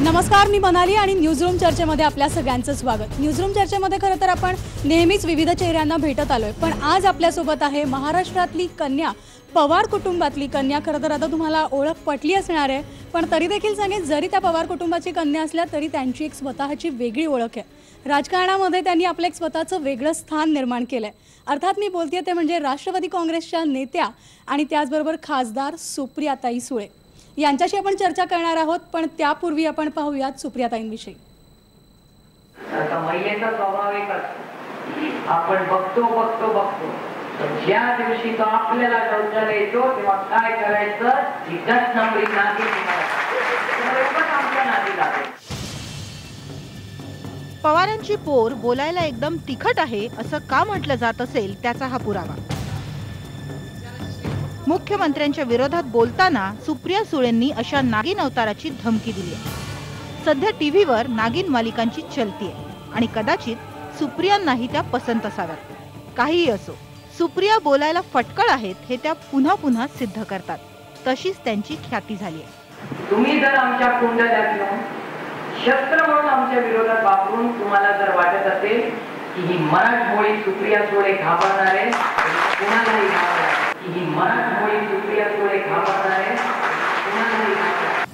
नमस्कार, मी मनाली आणि न्यूजरूम चर्चेमध्ये आपल्या सगळ्यांचं स्वागत। न्यूजरूम चर्चेमध्ये खरं तर आपण नेहमीच विविध चेहऱ्यांना भेटत आलोय, पण आज आपल्यासोबत आहे महाराष्ट्रातली कन्या, पवार कुटुंबातली कन्या। खरं तर आता तुम्हाला ओळख पटली असणार आहे, पण तरी देखील सांगेन, जरी त्या पवार कुटुंबाची कन्या असल्या तरी त्यांची एक स्वतःची वेगळी ओळख आहे। राजकारणामध्ये त्यांनी आपलं एक स्वतःचं वेगळं स्थान निर्माण केलंय। अर्थात मी बोलतेय ते म्हणजे राष्ट्रवादी काँग्रेसच्या नेत्या आणि त्याचबरोबर खासदार सुप्रियाताई सुळे यांच्याशी आपण चर्चा करणार आहोत। पण त्यापूर्वी आपण पाहूयात सुप्रियाताईंविषयी। आता महिलेचा स्वभाव एक असतो, आपण बघतो ज्या दिवशी तो आपल्याला डोक्याला येतो तेव्हा काय करायचं ही 10 नंबरी नादी पवारांची पोर बोलायला एकदम तिखट आहे असं का म्हटलं जात असेल त्याचा हा पुरावा। मुख्यमंत्र्यांच्या विरोधात बोलताना सुप्रिया सुळेंनी अशा नागिन अवताराची धमकी दिली आहे। सध्या टीव्हीवर नागिन मालिकांची चलती आहे आणि कदाचित सुप्रियांनाही त्या पसंत असाव्यात। काहीही असो, सुप्रिया बोलायला फटकळ आहेत हे त्या पुन्हा पुन्हा सिद्ध करतात। तशीच त्यांची ख्याती झाली आहे। तुम्ही जर आमच्या कुंडल्यातून शस्त्र म्हणून आमच्या विरोधात वापरून तुम्हाला जर वाटत असेल की ही मराठमोळी सुप्रिया सुळे घाबरणार आहे, कुणालाही घाबरणार ही मराठमोळी सुप्रिया सुळे घाबरणार आहे, कुणालाही घाबरणार।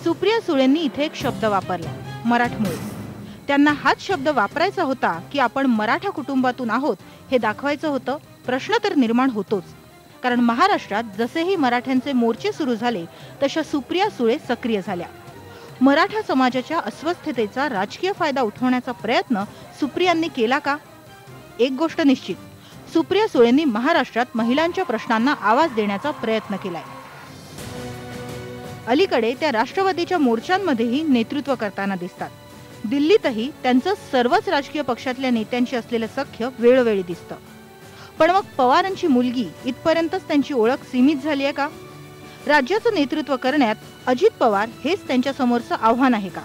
सुप्रिया सुळेंनी इथे एक शब्द वापरला, मराठमोळी। त्यांना हाच शब्द वापरायचा होता की आपण मराठा कुटुंबातून आहोत हे दाखवायचं होतं। प्रश्न तर निर्माण होतोच, कारण महाराष्ट्रात जसेही मराठ्यांचे मोर्चे सुरू झाले तशा सुप्रिया सुळे सक्रिय झाल्या। मराठा समाजाच्या अस्वस्थतेचा राजकीय फायदा उठवण्याचा प्रयत्न सुप्रियांनी केला का? एक गोष्ट निश्चित, सुप्रिया सुळेंनी महाराष्ट्रात महिलांच्या प्रश्नांना आवाज देण्याचा प्रयत्न केलाय। अलीकडे त्या राष्ट्रवादीच्या मोर्चांमध्येही नेतृत्व करताना दिसतात। दिल्लीतही त्यांचं सर्वच राजकीय पक्षातल्या नेत्यांशी असलेलं सख्य वेळोवेळी दिसतं। पण मग पवारांची मुलगी इथपर्यंतच त्यांची ओळख सीमित झाली आहे का? राज्याचं नेतृत्व करण्यात अजित पवार हेच त्यांच्या समोरचं आव्हान आहे का?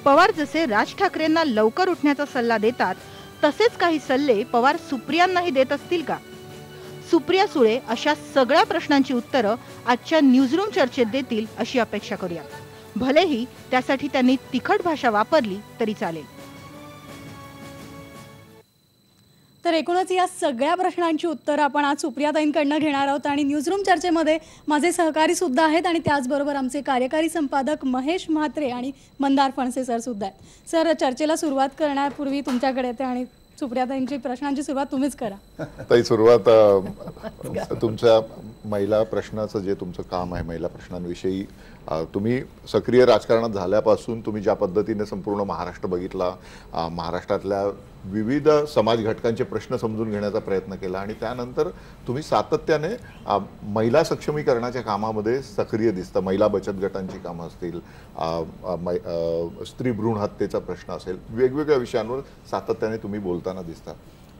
पवार जसे राज ठाकरेंना लवकर उठण्याचा सल्ला देतात तसेच काही सल्ले पवार सुप्रियांनाही देत असतील का? सुप्रिया सुळे अशा सगळ्या प्रश्नांची उत्तरं आजच्या न्यूजरूम चर्चेत देतील अशी अपेक्षा करूया। भलेही त्यासाठी त्यांनी तिखट भाषा वापरली तरी चालेल। तर एकूणच या सगळ्या प्रश्नांची उत्तरं आपण आज सुप्रियाताईंकडून घेणार आहोत आणि न्यूजरूम चर्चेमध्ये माझे सहकारी सुद्धा आहेत आणि त्याचबरोबर आमचे कार्यकारी संपादक महेश म्हात्रे आणि मंदार फणसे सर सुद्धा आहेत। सर, चर्चेला सुरुवात करण्यापूर्वी तुमच्याकडे येते आणि सुप्रियाताईंची प्रश्नांची सुरुवात तुम्हीच करा। ताई, सुरुवात तुमच्या महिला प्रश्नाचं जे तुमचं काम आहे, महिला प्रश्नांविषयी तुम्ही सक्रिय राजकारणात झाल्यापासून तुम्ही ज्या पद्धतीने संपूर्ण महाराष्ट्र बघितला, महाराष्ट्रातल्या विविध समाज घटकांचे प्रश्न समजून घेण्याचा प्रयत्न केला आणि त्यानंतर तुम्ही सातत्याने महिला सक्षमीकरणाच्या कामामध्ये सक्रिय दिसता। महिला बचत गटांची कामं असतील, स्त्री भ्रूण हत्येचा प्रश्न असेल, वेगवेगळ्या विषयांवर सातत्याने तुम्ही बोलताना दिसता।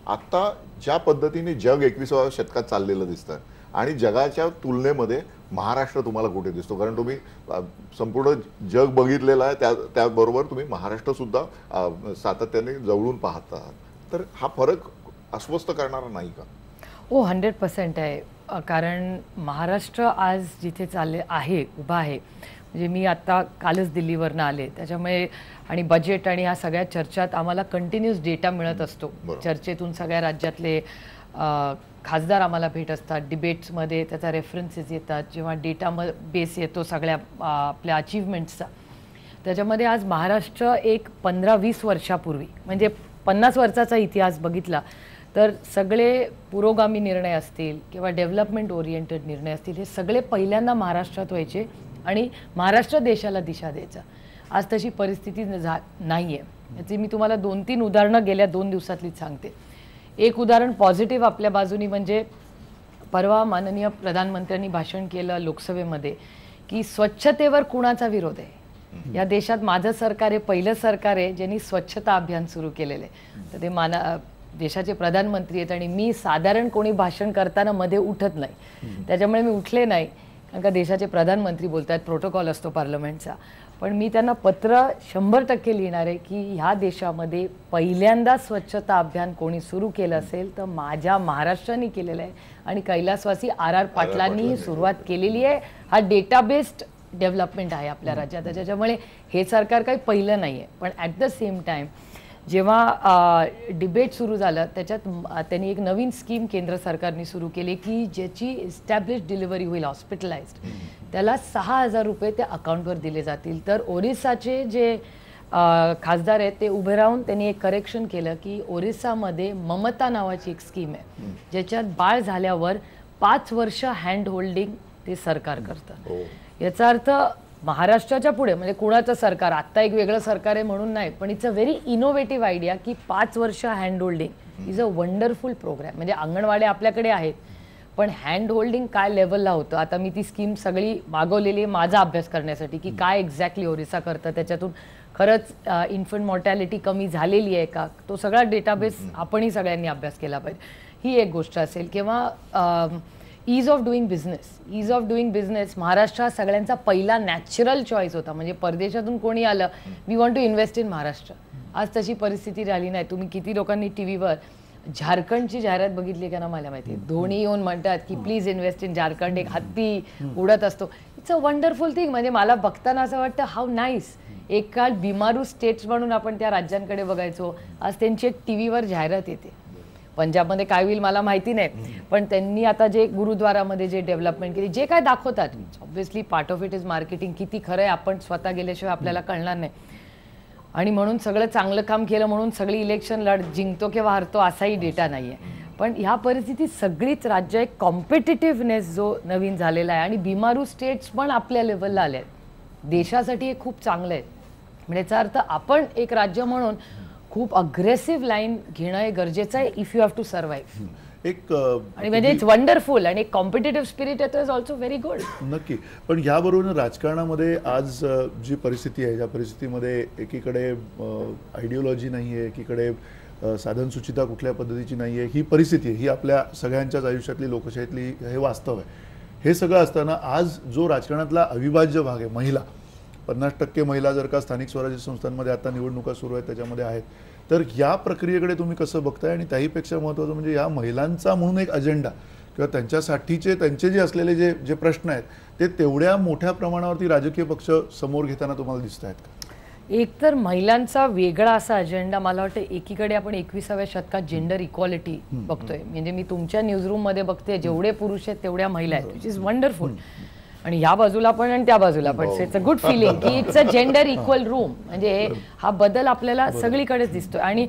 आता ज्या पद्धतीने जग 21व्या शतकात चाललेलं दिसतं आणि जगाच्या तुलनेमध्ये महाराष्ट्र तुम्हाला कुठे दिसतो? कारण तुम्ही संपूर्ण जग बघितलेलं आहे, त्याबरोबर तुम्ही महाराष्ट्र सुद्धा सातत्याने जवळून पाहत आहात, तर हा फरक अस्वस्थ करणारा नाही का? हो, 100% आहे। कारण महाराष्ट्र आज जिथे चालले आहे, उभा आहे, म्हणजे मी आता कालच दिल्लीवरनं आले, त्याच्यामुळे आणि बजेट आणि ह्या सगळ्या चर्चात आम्हाला कंटिन्यूस डेटा मिळत असतो। चर्चेतून सगळ्या राज्यातले खासदार आम्हाला भेट असतात, डिबेट्समध्ये त्याचा रेफरन्सेस येतात, जेव्हा डेटा बेस येतो सगळ्या आपल्या अचीवमेंट्सचा, त्याच्यामध्ये आज महाराष्ट्र एक 15-20 वर्षापूर्वी म्हणजे 50 वर्षाचा इतिहास बघितला तर सगळे पुरोगामी निर्णय असतील किंवा डेव्हलपमेंट ओरिएंटेड निर्णय असतील, हे सगळे पहिल्यांदा महाराष्ट्रात व्हायचे आणि महाराष्ट्र देशाला दिशा द्यायचा। आज तशी परिस्थिती नाही आहे। याची मी तुम्हाला 2-3 उदाहरणं गेल्या 2 दिवसातलीच सांगते। एक उदाहरण पॉझिटिव्ह आपल्या बाजूनी म्हणजे परवा माननीय प्रधानमंत्र्यांनी भाषण केलं लोकसभेमध्ये की स्वच्छतेवर कुणाचा विरोध आहे। या देशात माझं सरकार आहे, पहिलं सरकार आहे ज्यांनी स्वच्छता अभियान सुरू केलेलं आहे। तर ते देशाचे प्रधानमंत्री आहेत आणि मी साधारण कोणी भाषण करताना मध्ये उठत नाही, त्याच्यामुळे मी उठले नाही, कारण का देशाचे प्रधानमंत्री बोलतात, प्रोटोकॉल असतो पार्लमेंटचा। पण मी त्यांना पत्र 100% लिहिणार आहे की ह्या देशामध्ये पहिल्यांदा स्वच्छता अभियान कोणी सुरू केलं असेल तर माझ्या महाराष्ट्राने केलेलं आहे आणि कैलासवासी आर पाटलांनी सुरुवात केलेली आहे। हा डेटाबेस्ड डेव्हलपमेंट आहे आपल्या राज्यात, त्याच्यामुळे हे सरकार काही पहिलं नाही आहे. पण ॲट द सेम टाईम जेव्हा डिबेट सुरू झालं त्याच्यात त्यांनी एक नवीन स्कीम केंद्र सरकारने सुरू केली की ज्याची इस्टॅब्लिश डिलिव्हरी होईल हॉस्पिटलाइज्ड त्याला 6,000 रुपये त्या अकाउंटवर दिले जातील. तर ओरिसाचे जे खासदार आहेत ते उभे राहून त्यांनी एक करेक्शन केलं की ओरिसामध्ये ममता नावाची एक स्कीम आहे ज्याच्यात बाळ झाल्यावर 5 वर्ष हँड होल्डिंग ते सरकार करतं. याचा अर्थ महाराष्ट्राच्या पुढे म्हणजे कुणाचं सरकार आत्ता एक वेगळं सरकार आहे म्हणून नाही, पण it's a very innovative idea की 5 वर्ष hand holding is a wonderful program. म्हणजे अंगणवाडी आपल्याकडे आहेत पण हँड होल्डिंग काय लेवलला होतं. आता मी ती स्कीम सगळी मागवलेली आहे माझा अभ्यास करण्यासाठी की काय एक्झॅक्टली ओरिसा करतं, त्याच्यातून खरंच इन्फंट मॉर्टॅलिटी कमी झालेली आहे का, तो सगळा डेटाबेस आपणही सगळ्यांनी अभ्यास केला पाहिजे. ही एक गोष्ट असेल. किंवा ईज ऑफ डुईंग बिझनेस महाराष्ट्र हा सगळ्यांचा पहिला नॅचरल चॉईस होता. म्हणजे परदेशातून कोणी आलं we want to invest in Maharashtra. आज तशी परिस्थिती राहिली नाही. तुम्ही किती लोकांनी टीव्हीवर झारखंडची जाहिरात बघितली का ना, मला माहिती धोनी येऊन म्हणतात की प्लीज इन्व्हेस्ट इन झारखंड, एक हत्ती उडत असतो. It's a wonderful thing. म्हणजे मला बघताना असं वाटतं हाऊ नाईस. एक काळ बिमारू स्टेट्स म्हणून आपण त्या राज्यांकडे बघायचो, आज त्यांची एक टीव्हीवर जाहिरात येते. पंजाबमध्ये काय होईल मला माहिती नाही, पण त्यांनी आता जे गुरुद्वारामध्ये जे डेव्हलपमेंट केली जे काय दाखवतात obviously part of it is marketing. किती खरं आहे आपण स्वतः गेल्याशिवाय आपल्याला कळणार नाही. आणि म्हणून सगळं चांगलं काम केलं म्हणून सगळी इलेक्शन जिंकतो किंवा हरतो असाही डेटा नाही आहे. पण ह्या परिस्थितीत सगळीच राज्य एक कॉम्पिटिटिव्हनेस जो नवीन झालेला आहे आणि बिमारू स्टेट्स पण आपल्या लेवलला आले आहेत. देशासाठी हे खूप चांगलं आहे. म्हणजे याचा अर्थ आपण एक राज्य म्हणून खूप अग्रेसिव्ह लाईन घेणं हे गरजेचं आहे if you have to survive. एक आणि म्हणजे इट्स वंडरफुल आणि एक कॉम्पिटिटिव्ह स्पिरिट येतो इज ऑल्सो व्हेरी गुड. नक्की. पण ह्याबरोबर राजकारणामध्ये आज जी परिस्थिती आहे, ज्या परिस्थितीमध्ये एकीकडे आयडिओलॉजी नाही आहे, एकीकडे साधनसुचिता कुठल्या पद्धतीची नाही आहे, ही परिस्थिती आहे, ही आपल्या सगळ्यांच्याच आयुष्यातली लोकशाहीतली हे वास्तव आहे. हे सगळं असताना आज जो राजकारणातला अविभाज्य भाग आहे महिला, 50% महिला जर का स्थानिक स्वराज्य संस्थांमध्ये आता निवडणुका सुरू आहेत त्याच्यामध्ये आहेत, तर या प्रक्रियेकडे तुम्ही कसं बघताय. आणि त्याहीपेक्षा महत्त्वाचं म्हणजे या महिलांचा म्हणून एक अजेंडा किंवा त्यांच्यासाठीचे त्यांचे जे असलेले जे प्रश्न आहेत ते तेवढ्या मोठ्या प्रमाणावरती राजकीय पक्ष समोर घेताना तुम्हाला दिसत आहेत का? एक तर महिलांचा वेगळा असा अजेंडा मला वाटतं. एकीकडे आपण 21व्या शतकात जेंडर इक्वालिटी बघतोय. म्हणजे मी तुमच्या न्यूजरूममध्ये बघते जेवढे पुरुष आहेत तेवढ्या महिला आहेत, विच इज वंडरफुल. आणि ह्या बाजूला पण आणि त्या बाजूला पण इट्स अ गुड फिलिंग की it's a gender equal room. म्हणजे हा बदल आपल्याला सगळीकडेच दिसतोय. आणि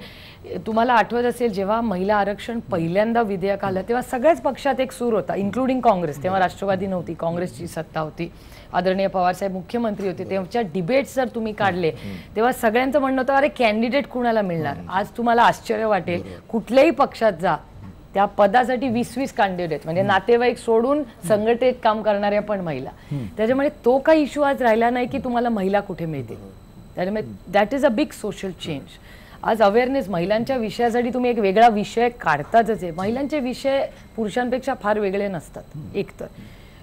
तुम्हाला आठवत असेल जेव्हा महिला आरक्षण पहिल्यांदा विधेयक आलं तेव्हा सगळ्याच पक्षात एक सूर होता इन्क्लुडिंग काँग्रेस. तेव्हा राष्ट्रवादी नव्हती, काँग्रेसची सत्ता होती, आदरणीय पवारसाहेब मुख्यमंत्री होते. तेव्हाच्या डिबेट्स जर तुम्ही काढले तेव्हा सगळ्यांचं म्हणणं होतं अरे कॅन्डिडेट कुणाला मिळणार. आज तुम्हाला आश्चर्य वाटेल कुठल्याही पक्षात जा त्या पदासाठी 20-20 कॅन्डिडेट म्हणजे नातेवाईक सोडून संघटित काम करणाऱ्या पण महिला. त्याच्यामुळे तो काही इश्यू आज राहिला नाही की तुम्हाला महिला कुठे मिळते. त्याच्यामुळे that is a big social change. आज अवेअरनेस महिलांच्या विषयासाठी तुम्ही एक वेगळा विषय काढताच आहे. महिलांचे विषय पुरुषांपेक्षा फार वेगळे नसतात एकतर,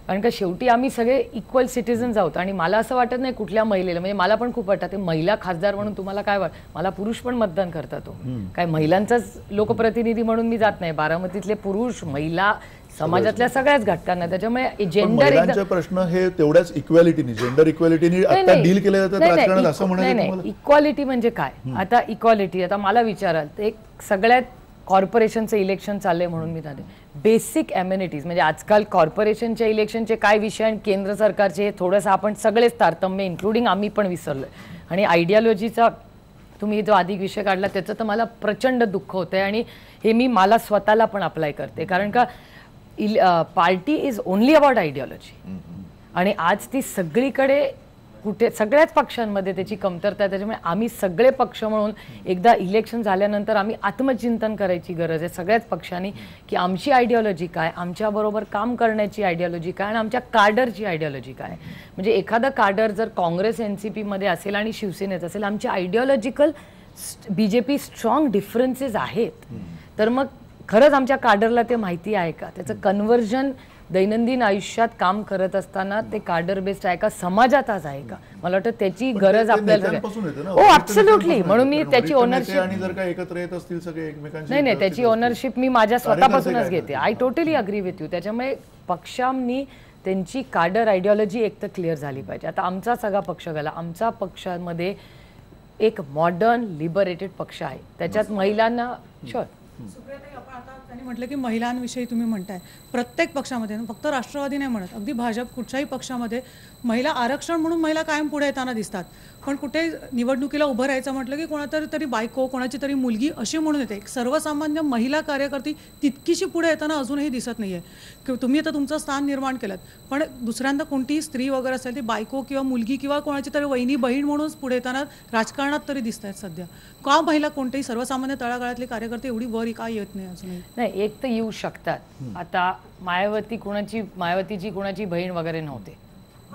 कारण का शेवटी आम्ही सगळे इक्वल सिटिझन्स आहोत. आणि मला असं वाटत नाही कुठल्या महिलेला, म्हणजे मला पण खूप वाटतं महिला खासदार म्हणून तुम्हाला काय मला पुरुष पण मतदान करतात. तो काय महिलांचाच लोकप्रतिनिधी म्हणून मी जात नाही. बारामतीतले पुरुष महिला समाजातल्या सगळ्याच घटकांना. त्याच्यामुळे जेंडर प्रश्न हे तेवढ्याच इक्वॅलिटीने जेंडर इक्वॅलिटीने आता डील केले जातात राजकारणात असं म्हणायचं. इक्वालिटी म्हणजे काय. आता इक्वालिटी आता मला विचाराल तर एक सगळ्यात कॉर्पोरेशनचं इलेक्शन चाललंय म्हणून मी झाले बेसिक अम्युनिटीज म्हणजे आजकाल कॉर्पोरेशनच्या इलेक्शनचे काय विषय आणि केंद्र सरकारचे हे थोडंसं आपण सगळेच तारतम्य इन्क्लुडिंग आम्ही पण विसरलोय. आणि आयडियोलॉजीचा तुम्ही जो अधिक विषय काढला त्याचं तर मला प्रचंड दुःख होतंय. आणि हे मी मला स्वतःला पण अप्लाय करते, कारण का party is only about ideology. आणि आज ती सगळीकडे कुठे सगळ्याच पक्षांमध्ये त्याची कमतरता आहे. त्याच्यामुळे आम्ही सगळे पक्ष म्हणून एकदा इलेक्शन झाल्यानंतर आम्ही आत्मचिंतन करायची गरज आहे सगळ्याच पक्षांनी की आमची आयडियोलॉजी काय, आमच्याबरोबर काम करण्याची आयडियोलॉजी काय आणि आमच्या कार्डरची आयडियोलॉजी काय. म्हणजे एखादं कार्डर जर काँग्रेस NCP असेल आणि शिवसेनेत असेल, आमचे आयडियोलॉजिकल BJP स्ट्रॉंग डिफरन्सेस आहेत, तर मग खरंच आमच्या कार्डरला ते माहिती आहे का, त्याचं कन्व्हर्जन दैनंदिन आयुष्यात काम करत असताना ते कार्डर बेस्ड आहे का, समाजात आज आहे का. मला वाटतं त्याची गरज आपल्याला. हो ऍब्सोल्युटली. म्हणून मी त्याची ओनरशिप नाही त्याची ओनरशिप मी माझ्या स्वतःपासूनच घेते. I totally agree with you. त्याच्यामुळे पक्षांनी त्यांची काडर आयडिओलॉजी एक तर क्लिअर झाली पाहिजे. आता आमचा सगळा पक्ष गेला, आमचा पक्षामध्ये एक मॉडर्न लिबरेटेड पक्ष आहे, त्याच्यात महिलांना सुप्रियाताई, आपण आता त्यांनी म्हटलं की महिलांविषयी तुम्ही म्हणताय, प्रत्येक पक्षामध्ये, फक्त राष्ट्रवादी नाही म्हणत, अगदी भाजप कुठच्याही पक्षामध्ये महिला आरक्षण म्हणून महिला कायम पुढे येताना दिसतात. पण कुठे निवडणुकीला उभं राहायचं म्हटलं की कोणातरी तरी बायको, कोणाची तरी मुलगी अशी म्हणून येते. सर्वसामान्य महिला कार्यकर्ती तितकीशी पुढे येताना अजूनही दिसत नाहीये. की तुम्ही आता तुमचं स्थान निर्माण केलं, पण दुसऱ्यांदा कोणतीही स्त्री वगैरे असेल ती बायको किंवा मुलगी किंवा कोणाची तरी वहिनी बहीण म्हणूनच पुढे येताना राजकारणात तरी दिसत आहेत सध्या. का महिला कोणतेही सर्वसामान्य तळागाळातले कार्यकर्ते एवढी वर का येत नाही अजूनही? नाही, एक तर येऊ शकतात. आता मायावतीची कुणाची बहीण वगैरे नव्हते,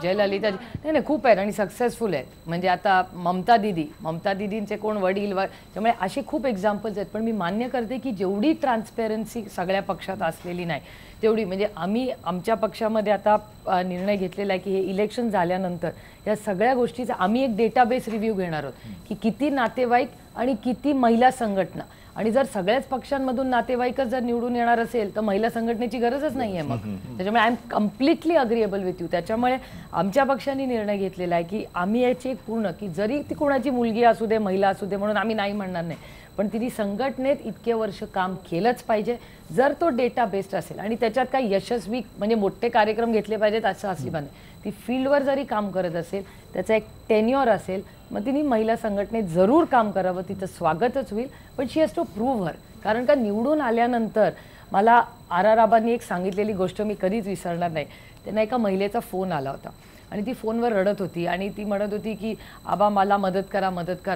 जयललिता नाही खूप आहेत आणि सक्सेसफुल आहेत. म्हणजे आता ममता दिदींचे कोण वडील त्यामुळे असे खूप एक्झाम्पल्स आहेत. पण मी मान्य करते की जेवढी ट्रान्सपेरन्सी सगळ्या पक्षात असलेली नाही तेवढी, म्हणजे आम्ही आमच्या पक्षामध्ये आता निर्णय घेतलेला आहे की हे इलेक्शन झाल्यानंतर या सगळ्या गोष्टीचा आम्ही एक डेटाबेस रिव्ह्यू घेणार आहोत की किती नातेवाईक आणि किती महिला संघटना, आणि जर सगळ्याच पक्षांमधून नातेवाईकच जर निवडून येणार असेल तर महिला संघटनेची गरजच नाही आहे. मग त्याच्यामुळे I am completely agreeable with you. त्याच्यामुळे आमच्या पक्षाने निर्णय घेतलेला आहे की आम्ही याची एक पूर्ण, की जरी ती कोणाची मुलगी असू दे, महिला असू दे म्हणून आम्ही नाही म्हणणार नाही, पण तिने संघटनेत इतके वर्ष काम केलंच पाहिजे जर तो डेटा बेस्ड असेल, आणि त्याच्यात काही यशस्वी म्हणजे मोठे कार्यक्रम घेतले पाहिजेत असं अजिबात नाही. ती फील्डवर जरी काम करत असेल, त्याचा एक टेन्युअर असेल, मग तिने महिला संघटनेत जरूर काम करावं, तिचं स्वागतच होईल. पण शी हॅज टू प्रूव्ह हर. कारण का निवडून आल्यानंतर मला आर आबांनी एक सांगितलेली गोष्ट मी कधीच विसरणार नाही. त्यांना एका महिलेचा फोन आला होता आणि ती फोनवर रडत होती आणि ती म्हणत होती की आबा मला मदत करा.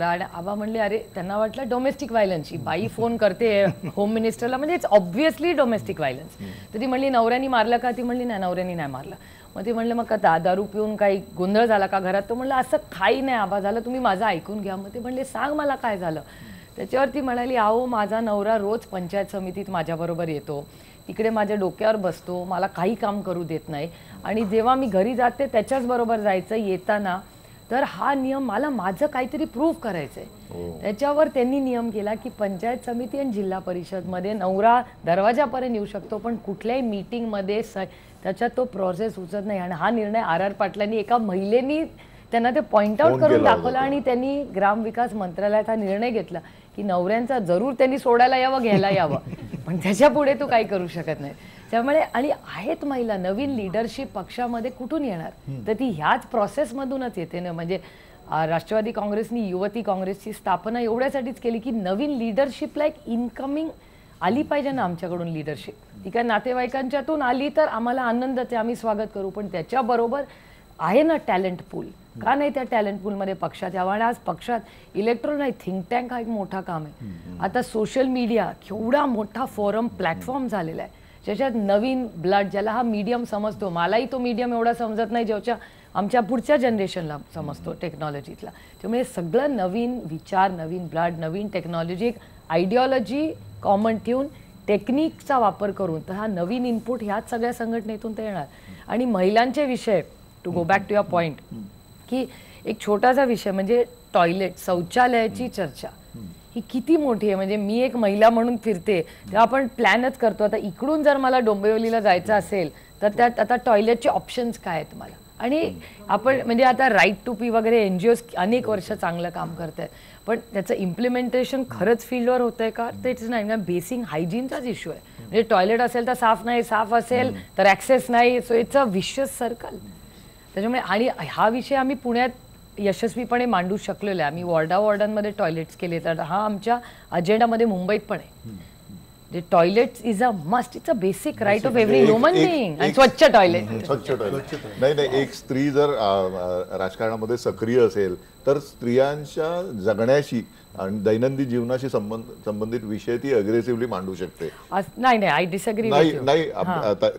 आणि आबा म्हणले, अरे त्यांना वाटलं डोमेस्टिक व्हायलन्सची बाई फोन करते होम मिनिस्टरला, म्हणजे इट्स ऑब्व्हियसली डोमेस्टिक व्हायलन्स. तर ती म्हणली नवऱ्यानी मारलं का? ती म्हणली नाही, नवऱ्यानी नाही मारलं. मग ती म्हणलं मग का दारू पिऊन काही गोंधळ झाला का घरात? तो म्हणलं असं काही नाही आबा झालं, तुम्ही माझं ऐकून घ्या. मग ते म्हणले सांग मला काय झालं. त्याच्यावर ती म्हणाली, अहो माझा नवरा रोज पंचायत समितीत माझ्याबरोबर येतो, तिकडे माझ्या डोक्यावर बसतो, मला काही काम करू देत नाही, आणि जेव्हा मी घरी जाते त्याच्याच बरोबर जायचं येताना, तर हा नियम मला माझं काहीतरी प्रूव्ह करायचं आहे. त्याच्यावर त्यांनी नियम केला की पंचायत समिती आणि जिल्हा परिषदमध्ये नवरा दरवाजापर्यंत येऊ शकतो, पण कुठल्याही मीटिंगमध्ये त्याच्यात तो प्रोसेस उचलत नाही. आणि हा निर्णय आर पाटलांनी, एका महिलेनी त्यांना ते पॉइंट आउट करून दाखवलं, आणि त्यांनी ग्रामविकास मंत्रालयात हा निर्णय घेतला की नवऱ्यांचा जरूर त्यांनी सोडायला यावं, घ्यायला यावं, पण त्याच्या पुढे तू काही करू शकत नाही. त्यामुळे आणि आहेत महिला, नवीन लिडरशिप पक्षामध्ये कुठून येणार? तर ती ह्याच प्रोसेसमधूनच येते ना. म्हणजे राष्ट्रवादी काँग्रेसनी युवती काँग्रेसची स्थापना एवढ्यासाठीच केली की नवीन लिडरशिपला एक इनकमिंग आली पाहिजे ना आमच्याकडून लिडरशिप. ती काय नातेवाईकांच्यातून आली तर आम्हाला आनंदच आहे, आम्ही स्वागत करू, पण त्याच्याबरोबर आहे ना टॅलेंट पूल, का नाही त्या टॅलेंट पूलमध्ये पक्षात यावं? आणि आज पक्षात इलेक्ट्रॉनिक थिंक टँक हा एक मोठा काम आहे. आता सोशल मीडिया केवढा मोठा फोरम प्लॅटफॉर्म झालेला आहे, ज्याच्यात नवीन ब्लड, ज्याला हा मीडियम समजतो, मलाही तो मीडियम एवढा समजत नाही जेव्हा आमच्या पुढच्या जनरेशनला समजतो टेक्नॉलॉजीतला. त्यामुळे सगळं नवीन विचार, नवीन ब्लड, नवीन टेक्नॉलॉजी, एक आयडिओलॉजी कॉमन ठेवून टेक्निकचा वापर करून, तर हा नवीन इनपुट ह्याच सगळ्या संघटनेतून ते येणार. आणि महिलांचे विषय, to go back to your point, की एक छोटासा विषय म्हणजे टॉयलेट, शौचालयाची चर्चा ही किती मोठी आहे. म्हणजे मी एक महिला म्हणून फिरते तेव्हा आपण प्लॅनच करतो. आता इकडून जर मला डोंबिवलीला जायचं असेल तर त्यात आता टॉयलेटचे ऑप्शन्स काय आहेत मला, आणि आपण म्हणजे आता राईट टू पी वगैरे NGOs अनेक वर्ष चांगलं काम करत आहेत, पण त्याचं इम्प्लिमेंटेशन खरंच फील्डवर होतं आहे का? तेच नाही. बेसिक हायजीनचाच इश्यू आहे. म्हणजे टॉयलेट असेल तर साफ नाही, साफ असेल तर ॲक्सेस नाही, so it's a vicious circle. त्याच्यामुळे आणि हा विषय आम्ही पुण्यात यशस्वीपणे मांडू शकलेलो आहे. आम्ही वॉर्डांमध्ये टॉयलेट्स केले, तर हा आमच्या अजेंडामध्ये मुंबईत पण आहे. The toilets is a must. It's a basic right of every human being. And स्वच्छ टॉयलेट. स्वच्छ टॉयलेट. नाही, एक स्त्री जर राजकारणामध्ये सक्रिय असेल तर स्त्रियांच्या जगण्याशी आणि दैनंदिन जीवनाशी संबंधित विषय ती अग्रेसिव्हली मांडू शकते. नाही, आय डिसअग्री. नाही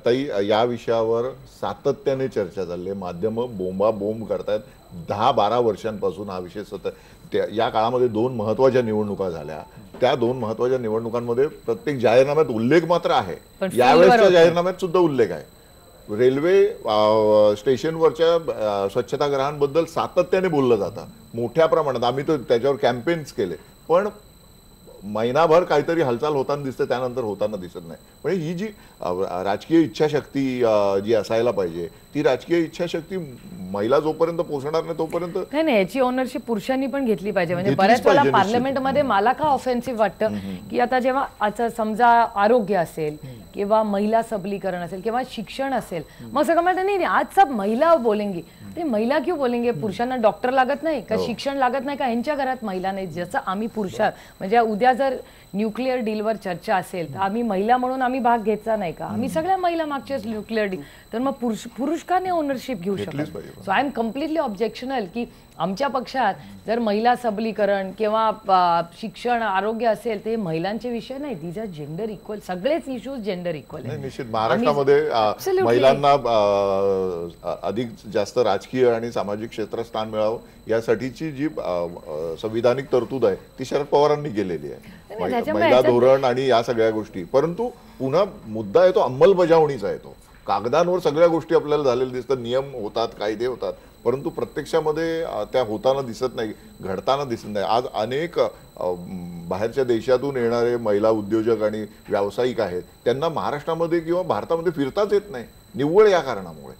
ताई, या विषयावर सातत्याने चर्चा चालली आहे, माध्यमं बोंब करतायत. 10-12 वर्षांपासून हा विषय सतत. या काळामध्ये 2 महत्त्वाच्या निवडणुका झाल्या. त्या 2 महत्त्वाच्या निवडणुकांमध्ये प्रत्येक जाहीरनाम्यात उल्लेख मात्र आहे, यावेळेसच्या जाहीरनाम्यात सुद्धा उल्लेख आहे. रेल्वे स्टेशनवरच्या स्वच्छतागृहांबद्दल सातत्याने बोललं जातं मोठ्या प्रमाणात. आम्ही तर त्याच्यावर कॅम्पेन्स केले, पण महिनाभर काहीतरी हालचाल होताना दिसते, त्यानंतर होताना दिसत नाही. म्हणजे ही जी राजकीय इच्छाशक्ती जी असायला पाहिजे, ती राजकीय इच्छाशक्ती महिला जोपर्यंत पोहोचणार नाही तोपर्यंत नाही. याची ओनरशिप पुरुषांनी पण घेतली पाहिजे. म्हणजे घेतलीच बऱ्याच वेळा पाहिजे पार्लमेंटमध्ये मला का ऑफेन्सिव्ह वाटतं की आता जेव्हा आता समजा आरोग्य असेल किंवा महिला सबलीकरण असेल किंवा शिक्षण असेल, मग सगळं म्हणतात नाही आज सब महिला बोलेंगी. ते महिला क्यों बोलेंगे? पुरुषांना डॉक्टर लागत नाही का, शिक्षण लागत नाही का, ह्यांच्या घरात महिला नाही? जसं आम्ही पुरुषात म्हणजे उद्या जर न्यूक्लिअर डीलवर चर्चा असेल तर आम्ही महिला म्हणून आम्ही भाग घ्यायचा नाही का? आम्ही सगळ्या महिला मागच्याच न्यूक्लिअर डील, तर मग पुरुष का नाही ओनरशिप घेऊ शकत? So I am completely objectional की आमच्या पक्षात जर महिला सबलीकरण किंवा शिक्षण आरोग्य असेल ते महिलांचे विषय नाही. दीज आर जेंडर इक्वल, सगळेच इश्यूज जेंडर इक्वल आहेत. निश्चित महाराष्ट्रामध्ये महिलांना अधिक जास्त राजकीय आणि सामाजिक क्षेत्रात स्थान मिळावं यासाठीची जी संविधानिक तरतूद आहे ती शरद पवारांनी केलेली आहे, महिला धोरण आणि या सगळ्या गोष्टी. परंतु पुन्हा मुद्दा येतो अंमलबजावणीचा येतो. कागदांवर सगळ्या गोष्टी आपल्याला झालेल्या दिसतात, नियम होतात, कायदे होतात, परंतु प्रत्यक्षामध्ये त्या होताना दिसत नाही, घडताना दिसत नाही. आज अनेक बाहेरच्या देशातून येणारे महिला उद्योजक आणि व्यावसायिक आहेत, त्यांना महाराष्ट्रामध्ये किंवा भारतामध्ये फिरताच येत नाही, निव्वळ या कारणामुळे.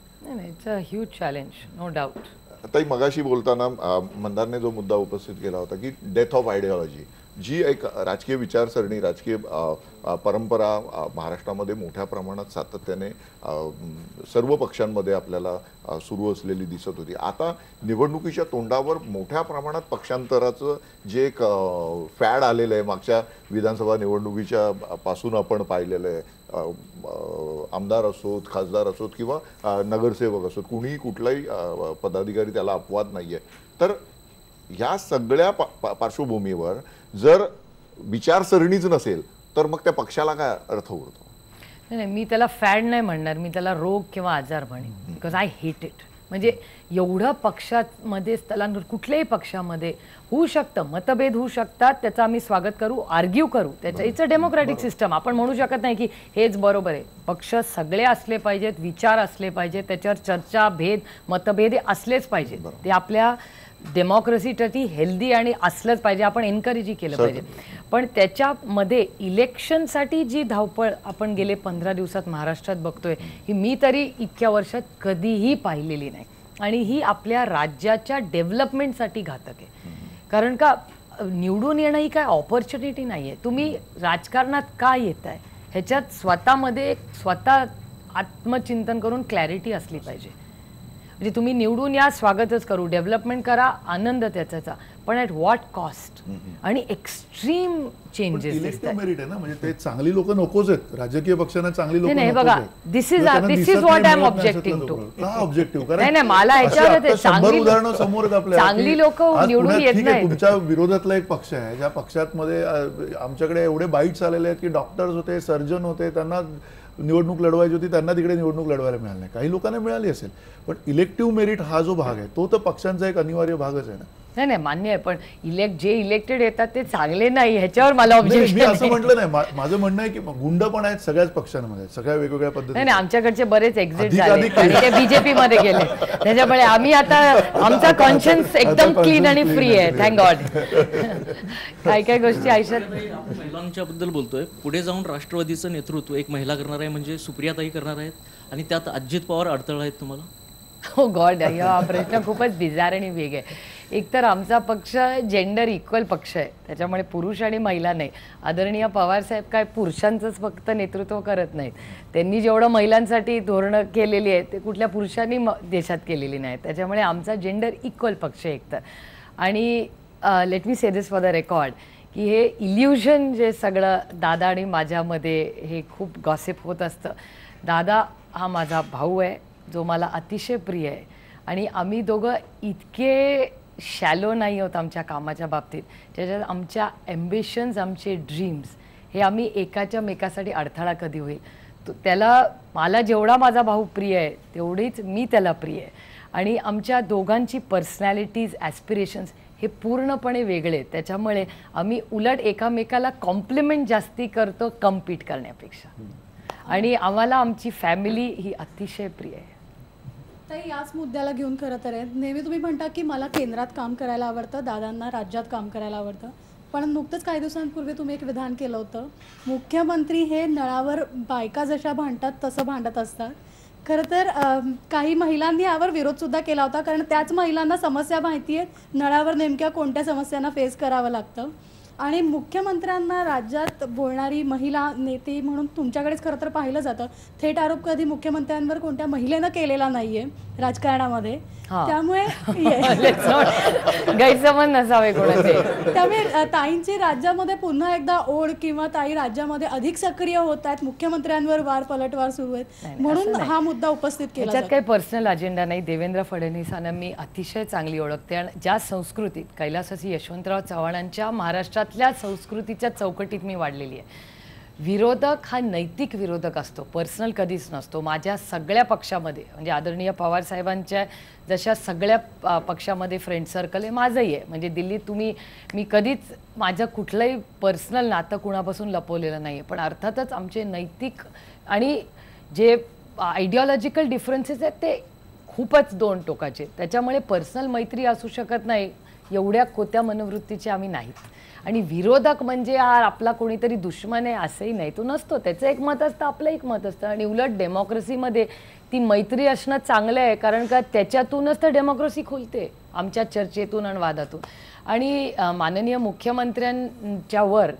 It's a huge challenge, no doubt. आता मगाशी बोलताना मंदारने जो मुद्दा उपस्थित केला होता की डेथ ऑफ आयडिओलॉजी, जी एक राजकीय विचारसरणी, राजकीय परंपरा महाराष्ट्रामध्ये मोठ्या प्रमाणात सातत्याने सर्व पक्षांमध्ये आपल्याला सुरू असलेली दिसत होती. आता निवडणुकीच्या तोंडावर मोठ्या प्रमाणात पक्षांतराचं जे एक फॅड आलेलं आहे, मागच्या विधानसभा निवडणुकीच्या पासून आपण पाहिलेलं आहे. आमदार असोत, खासदार असोत किंवा नगरसेवक असोत, कुणीही कुठलाही पदाधिकारी त्याला अपवाद नाही आहे. तर ह्या सगळ्या पार्श्वभूमीवर जर विचारसरणीच नसेल तर मग त्या पक्षाला काय अर्थ उरतो? नाही, मी त्याला फॅड नाही म्हणणार, मी त्याला रोग किंवा आजार म्हणेन. Because I hate it. म्हणजे एवढं पक्षामध्ये स्थलांतर कुठल्याही पक्षामध्ये होऊ शकतं, मतभेद होऊ शकतात, त्याचं आम्ही स्वागत करू, आर्ग्यू करू, त्याचं इट्स अ डेमोक्रॅटिक सिस्टम. आपण म्हणू शकत नाही की हेच बरोबर आहे. पक्ष सगळे असले पाहिजेत, विचार असले पाहिजेत, त्याच्यावर चर्चा, भेद, मतभेद असलेच पाहिजेत. ते आपल्या डेमोक्रेसीसाठी हेल्दी आणि असलंच पाहिजे, आपण एनकरेजही केलं पाहिजे. पण त्याच्यामध्ये इलेक्शनसाठी जी धावपळ आपण गेले 15 दिवसात महाराष्ट्रात बघतोय, ही मी तरी इतक्या वर्षात कधीही पाहिलेली नाही. आणि ही आपल्या राज्याच्या डेव्हलपमेंटसाठी घातक आहे. कारण का निवडून येणं ही काय ऑपॉर्च्युनिटी नाही आहे. तुम्ही राजकारणात का येताय ह्याच्यात स्वतःमध्ये स्वतः आत्मचिंतन करून क्लॅरिटी असली पाहिजे. म्हणजे तुम्ही निवडून या, स्वागतच करू, डेव्हलपमेंट करा, आनंद त्याचा, पण ॲट व्हॉट कॉस्ट? आणि एक्स्ट्रीम चेंजेस इलेक्टिव्ह मेरिट आहे ना, म्हणजे ते चांगली लोक नकोच आहेत, राजकीय पक्षांना चांगली लोक नाही. बघा, this is what I am objecting to. का ऑब्जेक्टिव्ह? नाही, मला ह्याच्यावर चांगली उदाहरणं समोर आहेत आपल्या. चांगली लोक निवडून येत नाही. तुमच्या विरोधातला एक पक्ष आहे, ज्या पक्षात मध्ये आमच्याकडे एवढे बाईट्स आलेले आहेत की डॉक्टर्स होते, सर्जन होते, त्यांना निवडणूक लढवायची होती, त्यांना तिकडे निवडणूक लढवायला मिळाली नाही. काही लोकांना मिळाली असेल, पण इलेक्टिव्ह मेरिट हा जो भाग आहे तो तर पक्षांचा एक अनिवार्य भागच आहे ना. नाही, मान्य आहे, पण जे इलेक्टेड येतात ते चांगले नाही, ह्याच्यावर मला ऑब्जेक्शन. मी असं म्हटलं नाही, माझं म्हणणं आहे की गुंड पण आहेत सगळ्याच पक्षांमध्ये, सगळ्या वेगवेगळ्या पद्धतीने. नाही, आमच्याकडचे बरेच एक्झिट झाले आणि ते बीजेपी मध्ये गेले. त्याच्यामुळे आम्ही आता आमचा कॉन्शियन्स एकदम क्लीन आणि फ्री आहे, थँक गॉड. काय गोष्टी आयुष्यात महिलांच्या बद्दल बोलतोय. पुढे जाऊन राष्ट्रवादीचं नेतृत्व एक महिला करणार आहे, म्हणजे सुप्रियाताई करणार आहेत, आणि त्यात अजित पवार अडथळा आहेत तुम्हाला? हो गॉड, हा प्रश्न खूपच बिजार आणि वेग आहे. एकतर आमचा पक्ष जेंडर इक्वल पक्ष आहे, त्याच्यामुळे पुरुष आणि महिला नाही. आदरणीय पवार साहेब काय पुरुषांचंच फक्त नेतृत्व करत नाहीत, त्यांनी जेवढं महिलांसाठी धोरणं केलेली आहेत ते कुठल्या पुरुषांनी देशात केलेली नाहीत. त्याच्यामुळे आमचा जेंडर इक्वल पक्ष आहे एकतर. आणि let me say this for the record की हे इल्युजन जे सगळं दादा आणि माझ्यामध्ये हे खूप गॉसिप होत असतं. दादा हा माझा भाऊ आहे जो मला अतिशय प्रिय आहे, आणि आम्ही दोघं इतके शॅलो नाही आहोत आमच्या कामाच्या बाबतीत, त्याच्यात आमच्या ॲम्बिशन्स, आमचे ड्रीम्स हे आम्ही एकाच्या मेकासाठी अडथळा कधी होईल. त्याला मला जेवढा माझा भाऊ प्रिय आहे तेवढीच मी त्याला प्रिय आहे. आणि आमच्या दोघांची पर्सनॅलिटीज, ॲस्पिरेशन्स हे पूर्णपणे वेगळे आहेत. त्याच्यामुळे आम्ही उलट एकामेकाला कॉम्प्लिमेंट जास्ती करतो कम्पीट करण्यापेक्षा. आणि आम्हाला आमची फॅमिली ही अतिशय प्रिय आहे. ताई, याच मुद्द्याला घेऊन खरं तर आहे, नेहमी तुम्ही म्हणता की मला केंद्रात काम करायला आवडतं, दादांना राज्यात काम करायला आवडतं. पण नुकतंच काही दिवसांपूर्वी तुम्ही एक विधान केलं होतं, मुख्यमंत्री हे नळावर बायका जशा भांडतात तसं भांडत असतात. खरं तर काही महिलांनी यावर विरोधसुद्धा केला होता, कारण त्याच महिलांना समस्या माहिती आहेत, नळावर नेमक्या कोणत्या समस्यांना फेस करावं लागतं. आणि मुख्यमंत्र्यांना राज्यात बोलणारी महिला नेते म्हणून तुमच्याकडेच खरं तर पाहिलं जातं. थेट आरोप कधी मुख्यमंत्र्यांवर कोणत्या महिलेनं केलेला नाहीये राजकारणामध्ये. त्यामुळे गैरसमज नसावे कोणाचे. त्यामुळे ताईंची राज्यामध्ये पुन्हा एकदा ओढ किंवा ताई राज्यामध्ये अधिक सक्रिय होत आहेत, मुख्यमंत्र्यांवर वार पलटवार सुरू आहेत, म्हणून हा मुद्दा उपस्थित केला. त्याच्यात काही पर्सनल अजेंडा नाही. देवेंद्र फडणवीसांना मी अतिशय चांगली ओळखते आणि ज्या संस्कृतीत कैलासवासी यशवंतराव चव्हाणांच्या महाराष्ट्रातल्या संस्कृतीच्या चौकटीत मी वाढलेली आहे. विरोधक हा नैतिक विरोधक असतो, पर्सनल कधीच नसतो. माझ्या सगळ्या पक्षामध्ये म्हणजे आदरणीय पवार साहेबांच्या जशा सगळ्या पक्षामध्ये फ्रेंड सर्कल आहे, माझंही आहे. म्हणजे दिल्लीत मी कधीच माझं कुठलंही पर्सनल नातं कुणापासून लपवलेलं नाही आहे. पण अर्थातच आमचे नैतिक आणि जे आयडिओलॉजिकल डिफरन्सेस आहेत ते खूपच दोन टोकाचे. त्याच्यामुळे पर्सनल मैत्री असू शकत नाही, एवढ्या कोत्या मनोवृत्तीचे आम्ही नाहीत. आणि विरोधक म्हणजे आपला कोणीतरी दुश्मन आहे असंही नाही, तो नसतो. त्याचं एक मत असतं, आपलं एक मत असतं. आणि उलट डेमोक्रेसीमध्ये ती मैत्री असणं चांगलं आहे, कारण का त्याच्यातूनच तर डेमोक्रेसी खुलते, आमच्या चर्चेतून आणि वादातून. आणि माननीय मुख्यमंत्र्यांच्यावर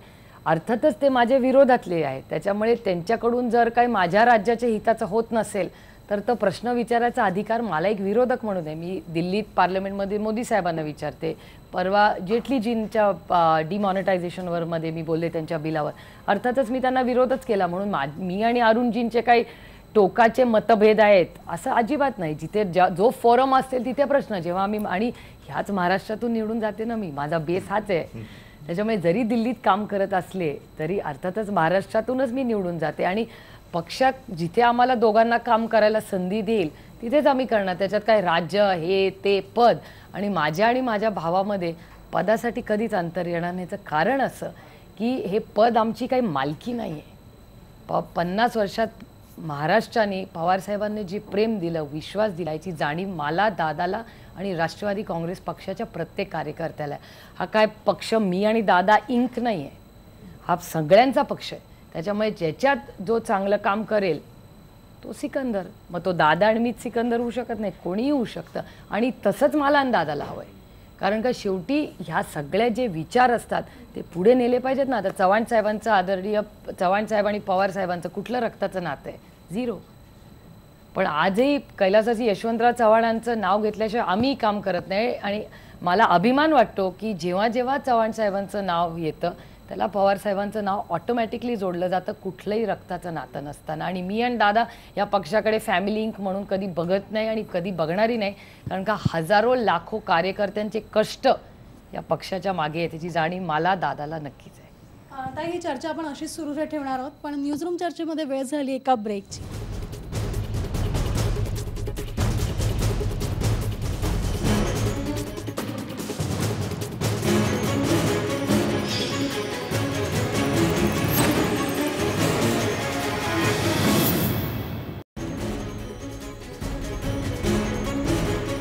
अर्थातच ते माझ्या विरोधातले आहेत, त्याच्यामुळे त्यांच्याकडून जर काही माझ्या राज्याच्या हिताचं होत नसेल तर तो प्रश्न विचारायचा अधिकार मला एक विरोधक म्हणून आहे. मी दिल्लीत पार्लमेंटमध्ये मोदी साहेबांना विचारते. परवा जेटलीजींच्या डिमॉनिटायझेशनवर मध्ये मी बोलले त्यांच्या बिलावर, अर्थातच मी त्यांना विरोधच केला. म्हणून मी आणि अरुणजींचे काही टोकाचे मतभेद आहेत असं अजिबात नाही. जिथे जो फोरम असेल तिथे प्रश्न, जेव्हा आम्ही आणि ह्याच महाराष्ट्रातून निवडून जाते ना मी, माझा बेस हाच आहे. त्याच्यामुळे जरी दिल्लीत काम करत असले तरी अर्थातच महाराष्ट्रातूनच मी निवडून जाते. आणि पक्षात जिथे आम्हाला दोघांना काम करायला संधी देईल तिथेच आम्ही करणार. त्याच्यात काय राज्य हे ते पद आणि माझ्या भावामध्ये पदासाठी कधीच अंतर येणार नाही. याचं कारण असं की हे पद आमची काही मालकी नाही आहे. 50 वर्षात महाराष्ट्राने पवारसाहेबांनी जे प्रेम दिलं, विश्वास दिला, याची जाणीव मला, दादाला आणि राष्ट्रवादी काँग्रेस पक्षाच्या प्रत्येक कार्यकर्त्याला. हा काय पक्ष मी आणि दादा इंक नाही आहे, हा सगळ्यांचा पक्ष आहे. त्याच्यामुळे ज्याच्यात जो चांगलं काम करेल तो सिकंदर. मग तो दादा आणि मीच सिकंदर होऊ शकत नाही, कोणीही होऊ शकतं. आणि तसंच मला आणि दादाला हवं आहे, कारण का शेवटी ह्या सगळ्या जे विचार असतात ते पुढे नेले पाहिजेत ना. आता चव्हाण साहेबांचं, आदरणीय चव्हाण साहेब आणि पवार साहेबांचं कुठलं रक्ताचं नातं आहे? झिरो. पण आजही कैलासवासी यशवंतराव चव्हाणांचं नाव घेतल्याशिवाय आम्ही काम करत नाही. आणि मला अभिमान वाटतो की जेव्हा जेव्हा चव्हाण साहेबांचं नाव येतं त्याला पवार साहेबांचं नाव ऑटोमॅटिकली जोडलं जातं, कुठलंही रक्ताचं नातं नसताना. आणि मी आणि दादा या पक्षाकडे फॅमिली इंक म्हणून कधी बघत नाही आणि कधी बघणारी नाही, कारण का हजारो लाखो कार्यकर्त्यांचे कष्ट या पक्षाच्या मागे आहे. त्याची जाणीव मला, दादाला नक्कीच आहे. आता ही चर्चा आपण अशीच सुरू ठेवणार आहोत, पण न्यूजरूम चर्चेमध्ये वेळ झाली एका ब्रेकची.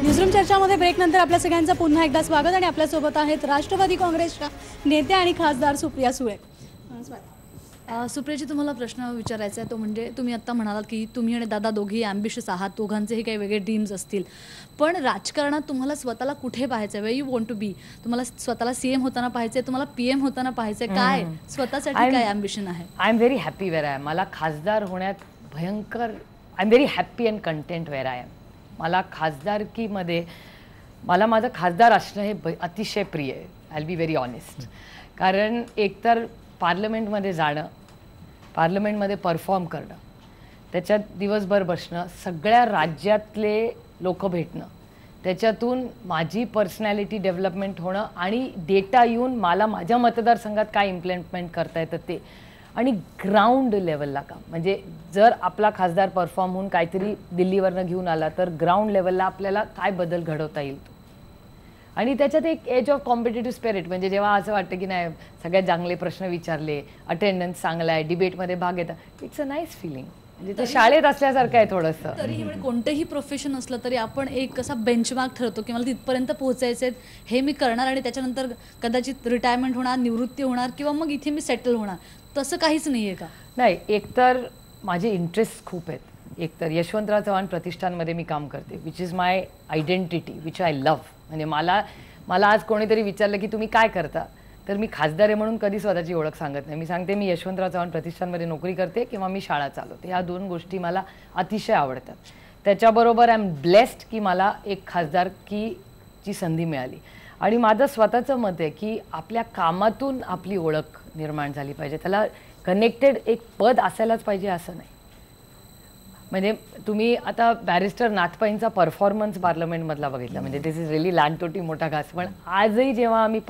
न्यूजरूम चर्चामध्ये ब्रेकनंतर आपल्या सगळ्यांचं पुन्हा एकदा स्वागत. आणि आपल्यासोबत आहेत राष्ट्रवादी काँग्रेसच्या नेत्या आणि खासदार सुप्रिया सुळे. सुप्रियाजी, तुम्हाला प्रश्न विचारायचा आहे तो म्हणजे तुम्ही आत्ता म्हणालात की तुम्ही आणि दादा दोघेही ॲम्बिशियस आहात, दोघांचेही काही वेगळे ड्रीम्स असतील, पण राजकारणात तुम्हाला स्वतःला कुठे पाहायचं आहे? Way you want to be? तुम्हाला स्वतःला CM होताना पाहायचं आहे, तुम्हाला PM होताना पाहायचं आहे, काय स्वतःसाठी काय ॲम्बिशन आहे? I am very happy where I am. मला खासदार होण्यात भयंकर, I am very happy and content where I am. मला खासदारकीमध्ये मला माझं खासदार असणं हे अतिशय प्रिय आहे. I will be very honest. कारण एकतर पार्लमेंटमध्ये जाणं, पार्लमेंटमध्ये परफॉर्म करणं, त्याच्यात दिवसभर बसणं, सगळ्या राज्यातले लोक भेटणं, त्याच्यातून माझी पर्सनॅलिटी डेव्हलपमेंट होणं आणि डेटा येऊन मला माझ्या मतदारसंघात काय इम्प्लिमेंट करता येतं ते, आणि ग्राउंड लेवलला काम. म्हणजे जर आपला खासदार परफॉर्म होऊन काहीतरी दिल्लीवरनं घेऊन आला तर ग्राउंड लेवलला आपल्याला काय बदल घडवता येईल. आणि त्याच्यात एक एज ऑफ कॉम्पिटिटिव्ह स्पिरिट, म्हणजे जेव्हा असं वाटतं की नाही सगळ्यात चांगले प्रश्न विचारले, अटेंडन्स चांगला आहे, डिबेटमध्ये भाग घेता, इट्स अ नाईस फिलिंग. म्हणजे ते शाळेत असल्यासारखं आहे थोडंसं. तरीही म्हणजे कोणतेही प्रोफेशन असलं तरी आपण एक कसा बेंचमार्क ठरतो की मला तिथपर्यंत पोहोचायचे, हे मी करणार आणि त्याच्यानंतर कदाचित रिटायरमेंट होणार, निवृत्ती होणार किंवा मग इथे मी सेटल होणार. तसं काहीच नाही आहे का? नाही, एकतर माझे इंटरेस्ट खूप आहेत. एकतर यशवंतराव चव्हाण प्रतिष्ठानमध्ये मी काम करते, which is my identity, which I love. म्हणजे मला आज कोणीतरी विचारलं की तुम्ही काय करता, तर मी खासदार आहे म्हणून कधी स्वतःची ओळख सांगत नाही. मी सांगते मी यशवंतराव चव्हाण प्रतिष्ठानमध्ये नोकरी करते किंवा मी शाळा चालवते. ह्या 2 गोष्टी मला अतिशय आवडतात. त्याच्याबरोबर आय एम ब्लेस्ड की मला एक खासदारकीची संधी मिळाली. आणि माझं स्वतःचं मत आहे की आपल्या कामातून आपली ओळख निर्माण झाली पाहिजे. त्याला कनेक्टेड एक पद असायलाच पाहिजे असं नाही. म्हणजे तुम्ही आता बॅरिस्टर नाथपाईंचा परफॉर्मन्स पार्लमेंटमधला बघितला, म्हणजे दिस इज रिअली लहानतोटी मोठा घास. पण आजही जेव्हा आम्ही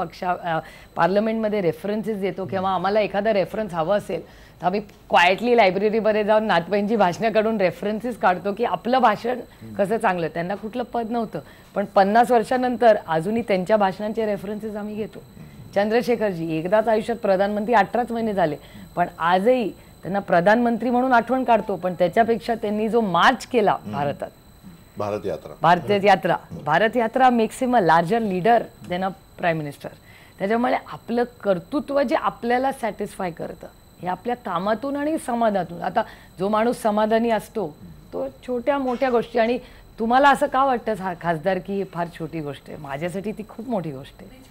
पार्लमेंटमध्ये रेफरन्सेस देतो किंवा आम्हाला एखादा रेफरन्स हवं असेल तर आम्ही क्वायटली लायब्ररीमध्ये जाऊन नाथपाईंची भाषणं काढून रेफरन्सेस काढतो की आपलं भाषण कसं चांगलं. त्यांना कुठलं पद नव्हतं, पण 50 वर्षानंतर अजूनही त्यांच्या भाषणांचे रेफरन्सेस आम्ही घेतो. चंद्रशेखरजी एकदाच आयुष्यात प्रधानमंत्री 18च महिने झाले, पण आजही त्यांना प्रधानमंत्री म्हणून आठवण काढतो. पण त्याच्यापेक्षा त्यांनी जो मार्च केला भारतात, Bharat Yatra makes him a larger leader than a prime minister. त्याच्यामुळे आपलं कर्तृत्व जे आपल्याला सॅटिस्फाय करतं हे आपल्या कामातून आणि समाधानातून. आता जो माणूस समाधानी असतो तो छोट्या मोठ्या गोष्टी, आणि तुम्हाला असं का वाटतं खासदारकी ही फार छोटी गोष्ट आहे, माझ्यासाठी ती खूप मोठी गोष्ट आहे.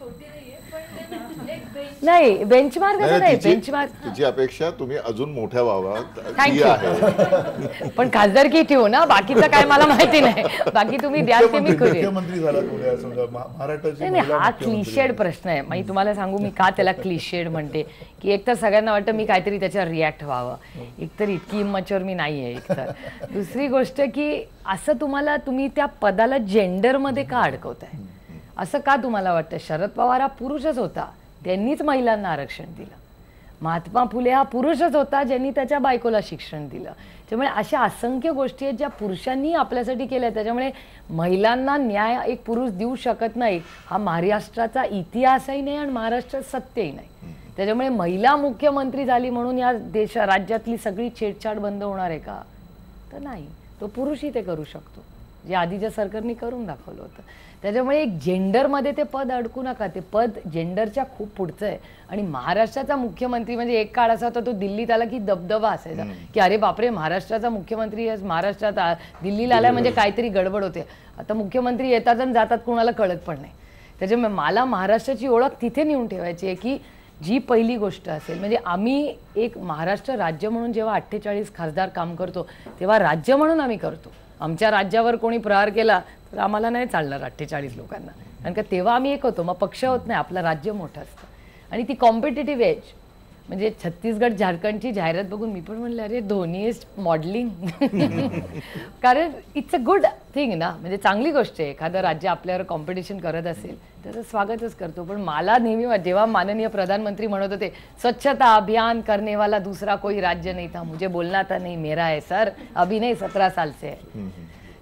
नाही, बेंचमार्क असं नाही, बेंचमार्क तिची अपेक्षा तुम्ही अजून मोठ्या व्हावात आहे. पण खासदारकी ठेवू ना, बाकीचं काय मला माहिती नाही. बाकी तुम्ही द्याल ते मी करेन. मुख्यमंत्री झाला पुढे समजा महाराष्ट्राची. नाही, हा क्लिशेड प्रश्न आहे. मी तुम्हाला सांगू मी का त्याला क्लिशेड म्हणते, की एकतर सगळ्यांना वाटतं मी काहीतरी त्याच्यावर रिॲक्ट व्हावं, एकतर इतकी इमॅच्युअर मी नाही आहे एकतर. दुसरी गोष्ट की असं तुम्ही त्या पदाला जेंडरमध्ये का अडकवताय, असं का तुम्हाला वाटतं? शरद पवार हा पुरुषच होता, त्यांनीच महिलांना आरक्षण दिलं. महात्मा फुले हा पुरुषच होता, ज्यांनी त्याच्या बायकोला शिक्षण दिलं. त्यामुळे अशा असंख्य गोष्टी आहेत ज्या पुरुषांनी आपल्यासाठी केल्या. त्याच्यामुळे महिलांना न्याय एक पुरुष देऊ शकत नाही हा महाराष्ट्राचा इतिहासही नाही आणि महाराष्ट्रात सत्यही नाही. त्याच्यामुळे महिला मुख्यमंत्री झाली म्हणून या राज्यातली सगळी छेडछाड बंद होणार आहे का? तर नाही, तो पुरुषही ते करू शकतो, जे आधीच्या सरकारने करून दाखवलं होतं. त्याच्यामुळे एक जेंडरमध्ये ते पद अडकू नका. ते पद जेंडरच्या खूप पुढचं आहे. आणि महाराष्ट्राचा मुख्यमंत्री म्हणजे एक काळ असा होता, तो दिल्लीत आला की दबदबा असायचा की अरे बापरे महाराष्ट्राचा मुख्यमंत्री महाराष्ट्रात दिल्लीला आला म्हणजे काहीतरी गडबड होते. आता मुख्यमंत्री येतात आणि जातात, कुणाला कळत पण नाही. त्याच्यामुळे मला महाराष्ट्राची ओळख तिथे नेऊन ठेवायची आहे की जी पहिली गोष्ट असेल, म्हणजे आम्ही एक महाराष्ट्र राज्य म्हणून जेव्हा 48 खासदार काम करतो तेव्हा राज्य म्हणून आम्ही करतो. आमच्या राज्यावर कोणी प्रहार केला तर आम्हाला नाही चालणार 48 लोकांना, कारण का तेव्हा आम्ही एक होतो. मग पक्ष होत नाही, आपलं राज्य मोठं असतं. आणि ती कॉम्पिटेटिव्ह एज म्हणजे छत्तीसगड झारखंडची जाहिरात बघून मी पण म्हणलं अरे धोनी इज मॉडेलिंग. कारण इट्स अ गुड थिंग ना, म्हणजे चांगली गोष्ट आहे. एखादं राज्य आपल्यावर कॉम्पिटिशन करत असेल त्याचं स्वागतच करतो. पण मला नेहमी जेव्हा माननीय प्रधानमंत्री म्हणत होते स्वच्छता अभियान करने वाला दूसरा कोई राज्य नहीं था, मुझे बोलना था नहीं मेरा है सर, अभी नहीं 17 साल से है.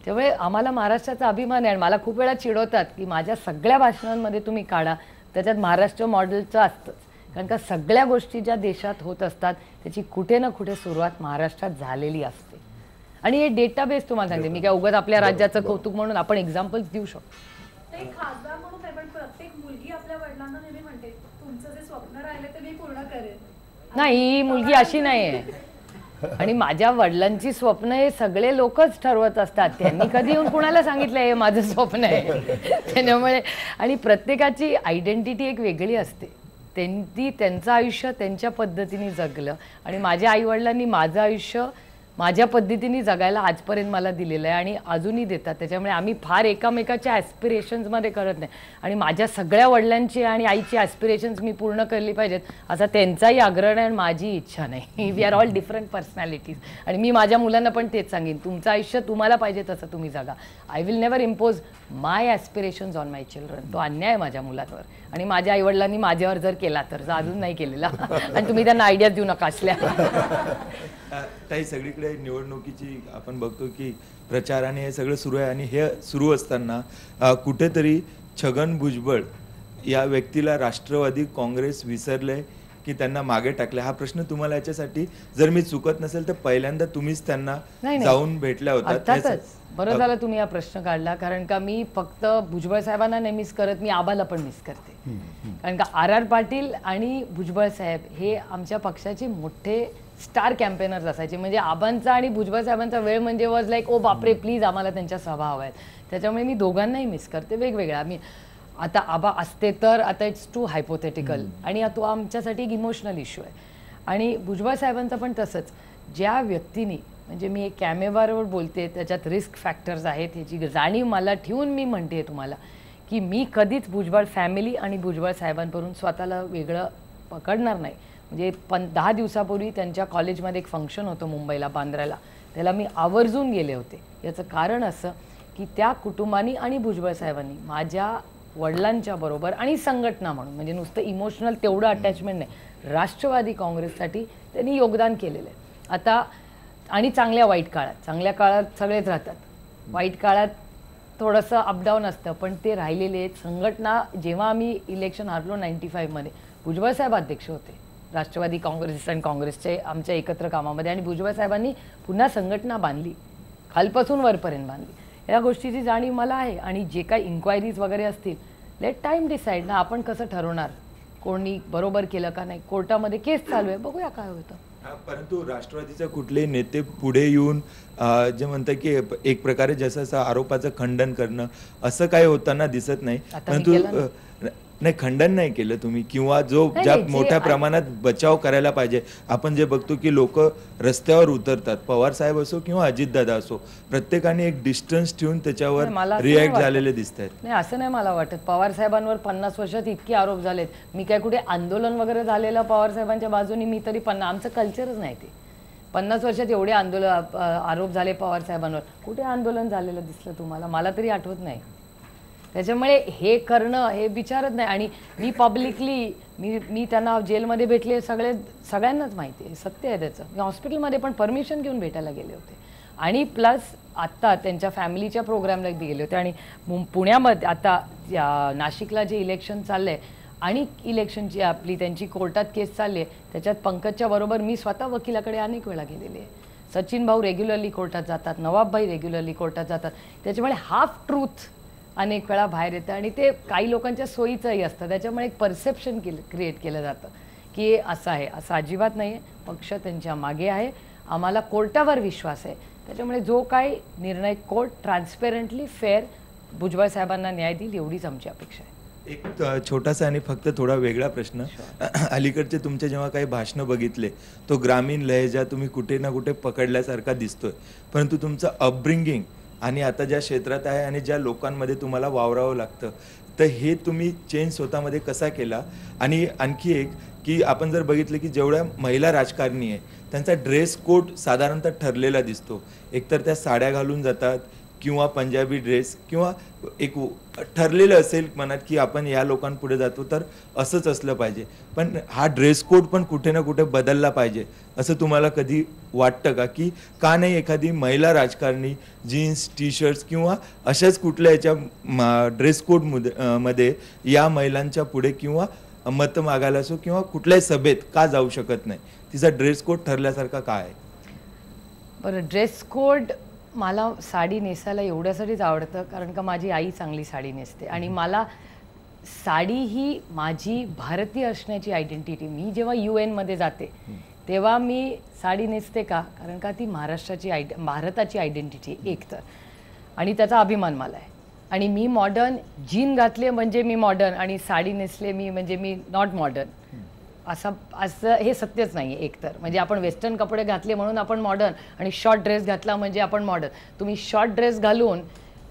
त्यामुळे आम्हाला महाराष्ट्राचा अभिमान आहे. आणि मला खूप वेळा चिडवतात की माझ्या सगळ्या भाषणांमध्ये तुम्ही काढा त्याच्यात महाराष्ट्र मॉडेलचं असतंच, कारण का सगळ्या गोष्टी ज्या देशात होत असतात त्याची कुठे ना कुठे सुरुवात महाराष्ट्रात झालेली असते. आणि हे डेटाबेस तुम्हाला सांगते मी, काय उगाच आपल्या राज्याचं कौतुक म्हणून आपण एक्झाम्पल्स देऊ शकतो. खासदार म्हणून काय, पण प्रत्येक मुलगी आपल्या वडिलांना नेहमी म्हणते तुमचं जे स्वप्न राहिले ते मी पूर्ण करेन. नाही, ही मुलगी अशी नाही आहे. आणि माझ्या वडिलांची स्वप्न हे सगळे लोकच ठरवत असतात. त्यांनी कधी येऊन कुणाला सांगितलं हे माझं स्वप्न आहे. त्याच्यामुळे आणि प्रत्येकाची आयडेंटिटी एक वेगळी असते. त्यांनी त्यांचं आयुष्य त्यांच्या पद्धतीने जगलं आणि माझ्या आईवडिलांनी माझं आयुष्य माझ्या पद्धतीने जगायला आजपर्यंत मला दिलेलं आहे आणि अजूनही देतात. त्याच्यामुळे आम्ही फार एकामेकाच्या ॲस्पिरेशन्समध्ये करत नाही. आणि माझ्या सगळ्या वडिलांची आणि आईची ॲस्पिरेशन्स मी पूर्ण केली पाहिजेत असा त्यांचाही आग्रह नाही आणि माझी इच्छा नाही. We are all different personalities. आणि मी माझ्या मुलांना पण तेच सांगेन, तुमचं आयुष्य तुम्हाला पाहिजे तसं तुम्ही जगा. I will never impose my aspirations on my children. तो अन्याय आहे माझ्या मुलांवर. आणि माझ्या आईवडिलांनी माझ्यावर जर केला तर अजून नाही केलेला. आणि तुम्ही त्यांना आयडियाज देऊ नका असल्या. ताई, सगळीकडे निवडणुकीची आपण बघतो की प्रचाराने हे सगळं सुरू आहे. आणि हे सुरू असताना कुठेतरी छगन भुजबळ या व्यक्तीला राष्ट्रवादी काँग्रेस विसरले की त्यांना मागे टाकले? हा प्रश्न तुम्हाला याच्यासाठी जर मी चुकत नसेल तर पहिल्यांदा तुम्हीच त्यांना जाऊन भेटल्या होत्या. बरं झालं तुम्ही हा प्रश्न काढला, कारण का मी फक्त भुजबळ साहेबांना नाही मिस करत, मी आबाला पण मिस करते. कारण का आर पाटील आणि भुजबळ साहेब हे आमच्या पक्षाचे मोठे स्टार कॅम्पेनर्स असायचे. म्हणजे आबांचा आणि भुजबळ साहेबांचा वेळ म्हणजे वॉज लाईक ओ बापरे प्लीज आम्हाला त्यांच्या सभा हव्या आहेत. त्याच्यामुळे मी दोघांनाही मिस करते वेगवेगळ्या. आम्ही आता आबा असते तर आता इट्स टू हायपोथेटिकल आणि तो आमच्यासाठी एक इमोशनल इश्यू आहे. आणि भुजबळ साहेबांचं पण तसंच. ज्या व्यक्तीने म्हणजे मी एक कॅमेरावर बोलते त्याच्यात रिस्क फॅक्टर्स आहेत ह्याची जाणीव मला ठेवून मी म्हणते तुम्हाला की मी कधीच भुजबळ फॅमिली आणि भुजबळ साहेबांपासून स्वतःला वेगळं पकडणार नाही. म्हणजे 10 दिवसापूर्वी त्यांच्या कॉलेजमध्ये एक फंक्शन होतं मुंबईला बांद्र्याला, त्याला मी आवर्जून गेले होते. याचं कारण असं की त्या कुटुंबानी आणि भुजबळ साहेबांनी माझ्या वडिलांच्या बरोबर आणि संघटना म्हणून म्हणजे नुसतं इमोशनल तेवढं अटॅचमेंट नाही, राष्ट्रवादी काँग्रेससाठी त्यांनी योगदान केलेलं आहे. आता आणि चांगल्या वाईट काळात सगळेच राहतात. वाईट काळात थोडंसं अपडाऊन असतं पण ते राहिलेले आहेत. संघटना जेव्हा आम्ही इलेक्शन हारलो 95मध्ये भुजबळ साहेब अध्यक्ष होते राष्ट्रवादी काँग्रेस आणि काँग्रेसचे आमच्या एकत्र कामामध्ये, आणि भुजबळ साहेबांनी पुन्हा संघटना बांधली, खालपासून वरपर्यंत बांधली. या गोष्टीची जाणीव मला आहे. आणि जे काही इन्क्वायरीज वगैरे असतील लेट टाईम डिसाईड ना, आपण कसं ठरवणार कोणी बरोबर केलं का नाही. कोर्टामध्ये केस चालू आहे, बघूया काय होतं. परंतु राष्ट्रवादीचे कुठलेही नेते पुढे येऊन जे म्हणतात की एक प्रकारे जसं आरोपाचं खंडन करणं असं काही होताना दिसत नाही. परंतु नाही, खंडन नाही केलं तुम्ही, किंवा ज्या मोठ्या प्रमाणात बचाव करायला पाहिजे. आपण जे बघतो की लोक रस्त्यावर उतरतात, पवार साहेब असो किंवा अजितदादा असो, प्रत्येकाने एक डिस्टन्स ठेवून त्याच्यावर रिॲक्ट झालेले दिसत आहेत. नाही असं नाही मला वाटत. पवार साहेबांवर 50 वर्षात इतके आरोप झालेत. मी काय कुठे आंदोलन वगैरे झालेलं पवार साहेबांच्या बाजूनी मी तरी आमचं कल्चरच नाही ते. 50 वर्षात एवढे आरोप झाले पवार साहेबांवर, कुठे आंदोलन झालेलं दिसलं तुम्हाला? मला तरी आठवत नाही. त्याच्यामुळे हे करणं हे विचारत नाही. आणि मी पब्लिकली मी त्यांना जेलमध्ये भेटले, सगळ्यांनाच माहिती आहे, सत्य आहे त्याचं. मी हॉस्पिटलमध्ये पण परमिशन घेऊन भेटायला गेले होते. आणि प्लस आत्ता त्यांच्या फॅमिलीच्या प्रोग्रामला गेले होते. आणि पुण्यामध्ये आता नाशिकला जे इलेक्शन चाललं आहे आणि इलेक्शनची आपली त्यांची कोर्टात केस चालली आहे, त्याच्यात पंकजच्या बरोबर मी स्वतः वकिलाकडे अनेक वेळा गेलेले आहे. सचिन भाऊ रेग्युलरली कोर्टात जातात, नवाब भाई रेग्युलरली कोर्टात जातात. त्याच्यामुळे हाफ ट्रूथ अनेक वेळा बाहेर येतं आणि ते काही लोकांच्या सोयीचंही असतं. त्याच्यामुळे एक परसेप्शन क्रिएट केलं जातं की असं आहे. असं अजिबात नाही आहे. पक्ष त्यांच्या मागे आहे. आम्हाला कोर्टावर विश्वास आहे. त्याच्यामुळे जो काही निर्णय कोर्ट ट्रान्सपेरंटली फेअर भुजबळ साहेबांना न्याय देईल एवढीच आमची अपेक्षा आहे. एक छोटासा आणि फक्त थोडा वेगळा प्रश्न. अलीकडचे तुमचे जेव्हा काही भाषणं बघितले तो ग्रामीण लहेजा तुम्ही कुठे ना कुठे पकडल्यासारखा दिसतोय. परंतु तुमचं अपब्रिंगिंग आणि आता ज्या क्षेत्रात आहे आणि ज्या लोकांमध्ये तुम्हाला वावरावं लागतं, तर हे तुम्ही चेंज स्वतःमध्ये कसा केला? आणि आणखी एक की आपण जर बघितलं की जेवढ्या महिला राजकारणी आहे त्यांचा ड्रेस कोड साधारणतः ठरलेला दिसतो. एकतर त्या साड्या घालून जातात किंवा पंजाबी ड्रेस, किंवा एक ठरलेलं असेल मनात की आपण या लोकांपुढे जातो तर असंच असलं पाहिजे. पण हा ड्रेस कोड पण कुठे ना कुठे बदलला पाहिजे असं तुम्हाला कधी वाटतं का? की का नाही एखादी महिला राजकारणी जीन्स टी शर्ट्स किंवा अशाच कुठल्या याच्या ड्रेस कोड मध्ये या महिलांच्या पुढे किंवा मत मागायला असो किंवा कुठल्याही सभेत का जाऊ शकत नाही? तिचा ड्रेस कोड ठरल्यासारखा काय आहे? बरं, ड्रेस कोड मला साडी नेसायला एवढ्यासाठीच आवडतं कारण का माझी आई चांगली साडी नेसते आणि मला साडी ही माझी भारतीय असण्याची आयडेंटिटी. मी जेव्हा UN जाते तेव्हा मी साडी नेसते का? कारण का ती भारताची आयडेंटिटी एक तर, आणि त्याचा अभिमान मला आहे. आणि मी मॉडर्न जीन घातले म्हणजे मी मॉडर्न आणि साडी नेसले मी म्हणजे मी नॉट मॉडर्न, असं हे सत्यच नाही आहे एकतर. म्हणजे आपण वेस्टर्न कपडे घातले म्हणून आपण मॉडर्न आणि शॉर्ट ड्रेस घातला म्हणजे आपण मॉडर्न. तुम्ही शॉर्ट ड्रेस घालून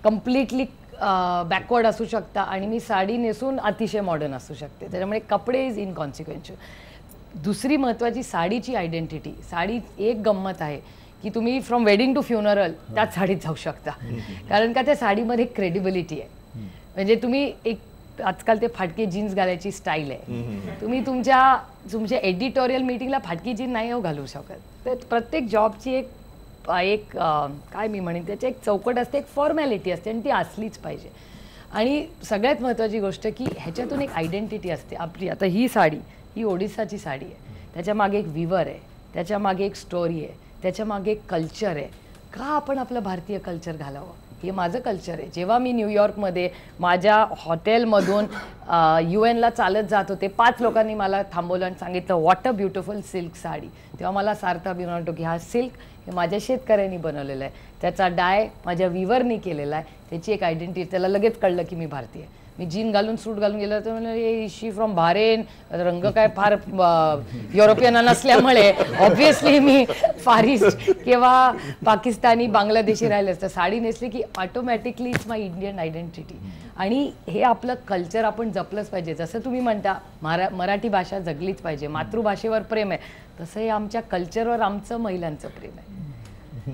कम्प्लिटली बॅकवर्ड असू शकता आणि मी साडी नेसून अतिशय मॉडर्न असू शकते. त्याच्यामुळे कपडे इज इनकॉन्सिक्वेन्शियल. दुसरी महत्त्वाची साडीची आयडेंटिटी. साडी एक गंमत आहे की तुम्ही फ्रॉम वेडिंग टू फ्युनरल त्याच साडीत जाऊ शकता कारण का त्या साडीमध्ये क्रेडिबिलिटी आहे. म्हणजे तुम्ही एक आजकाल ते फाटके जीन्स घालायची स्टाईल आहे. तुम्ही तुमच्या एडिटोरियल मीटिंगला फाटकी जीन्स नाही घालू शकत. तर प्रत्येक जॉबची एक काय मी म्हणेन त्याची एक चौकट असते, एक फॉर्मॅलिटी असते आणि ती असलीच पाहिजे. आणि सगळ्यात महत्त्वाची गोष्ट की ह्याच्यातून एक आयडेंटिटी असते आपली. आता ही साडी ही ओडिसाची साडी आहे, त्याच्या मागे एक विवर आहे, त्याच्या मागे एक स्टोरी आहे, त्याच्या मागे एक कल्चर आहे. का आपण आपलं भारतीय कल्चर घालावं? हे माझं कल्चर आहे. जेव्हा मी न्यूयॉर्कमध्ये माझ्या हॉटेलमधून UN ला चालत जात होते, 5 लोकांनी मला थांबवलं आणि सांगितलं what a beautiful silk sari. तेव्हा मला सार्थ अभिमान वाटतो की हा सिल्क हे माझ्या शेतकऱ्यांनी बनवलेलं आहे, त्याचा डाय माझ्या विवरनी केलेला आहे, त्याची एक आयडेंटिटी. त्याला लगेच कळलं की मी भारतीय. मी जीन घालून सूट घालून गेलं तर म्हणजे शी फ्रॉम भारेन, रंग काय फार युरोपियन नसल्यामुळे ऑब्व्हियसली मी फार ईस्ट किंवा पाकिस्तानी बांगलादेशी राहिले असतं. साडी नेसली की automatically it's my Indian identity. आणि हे आपलं कल्चर आपण जपलंच पाहिजे. जसं तुम्ही म्हणता मराठी भाषा जगलीच पाहिजे, मातृभाषेवर प्रेम आहे, तसं हे आमच्या कल्चरवर आमचं महिलांचं प्रेम आहे.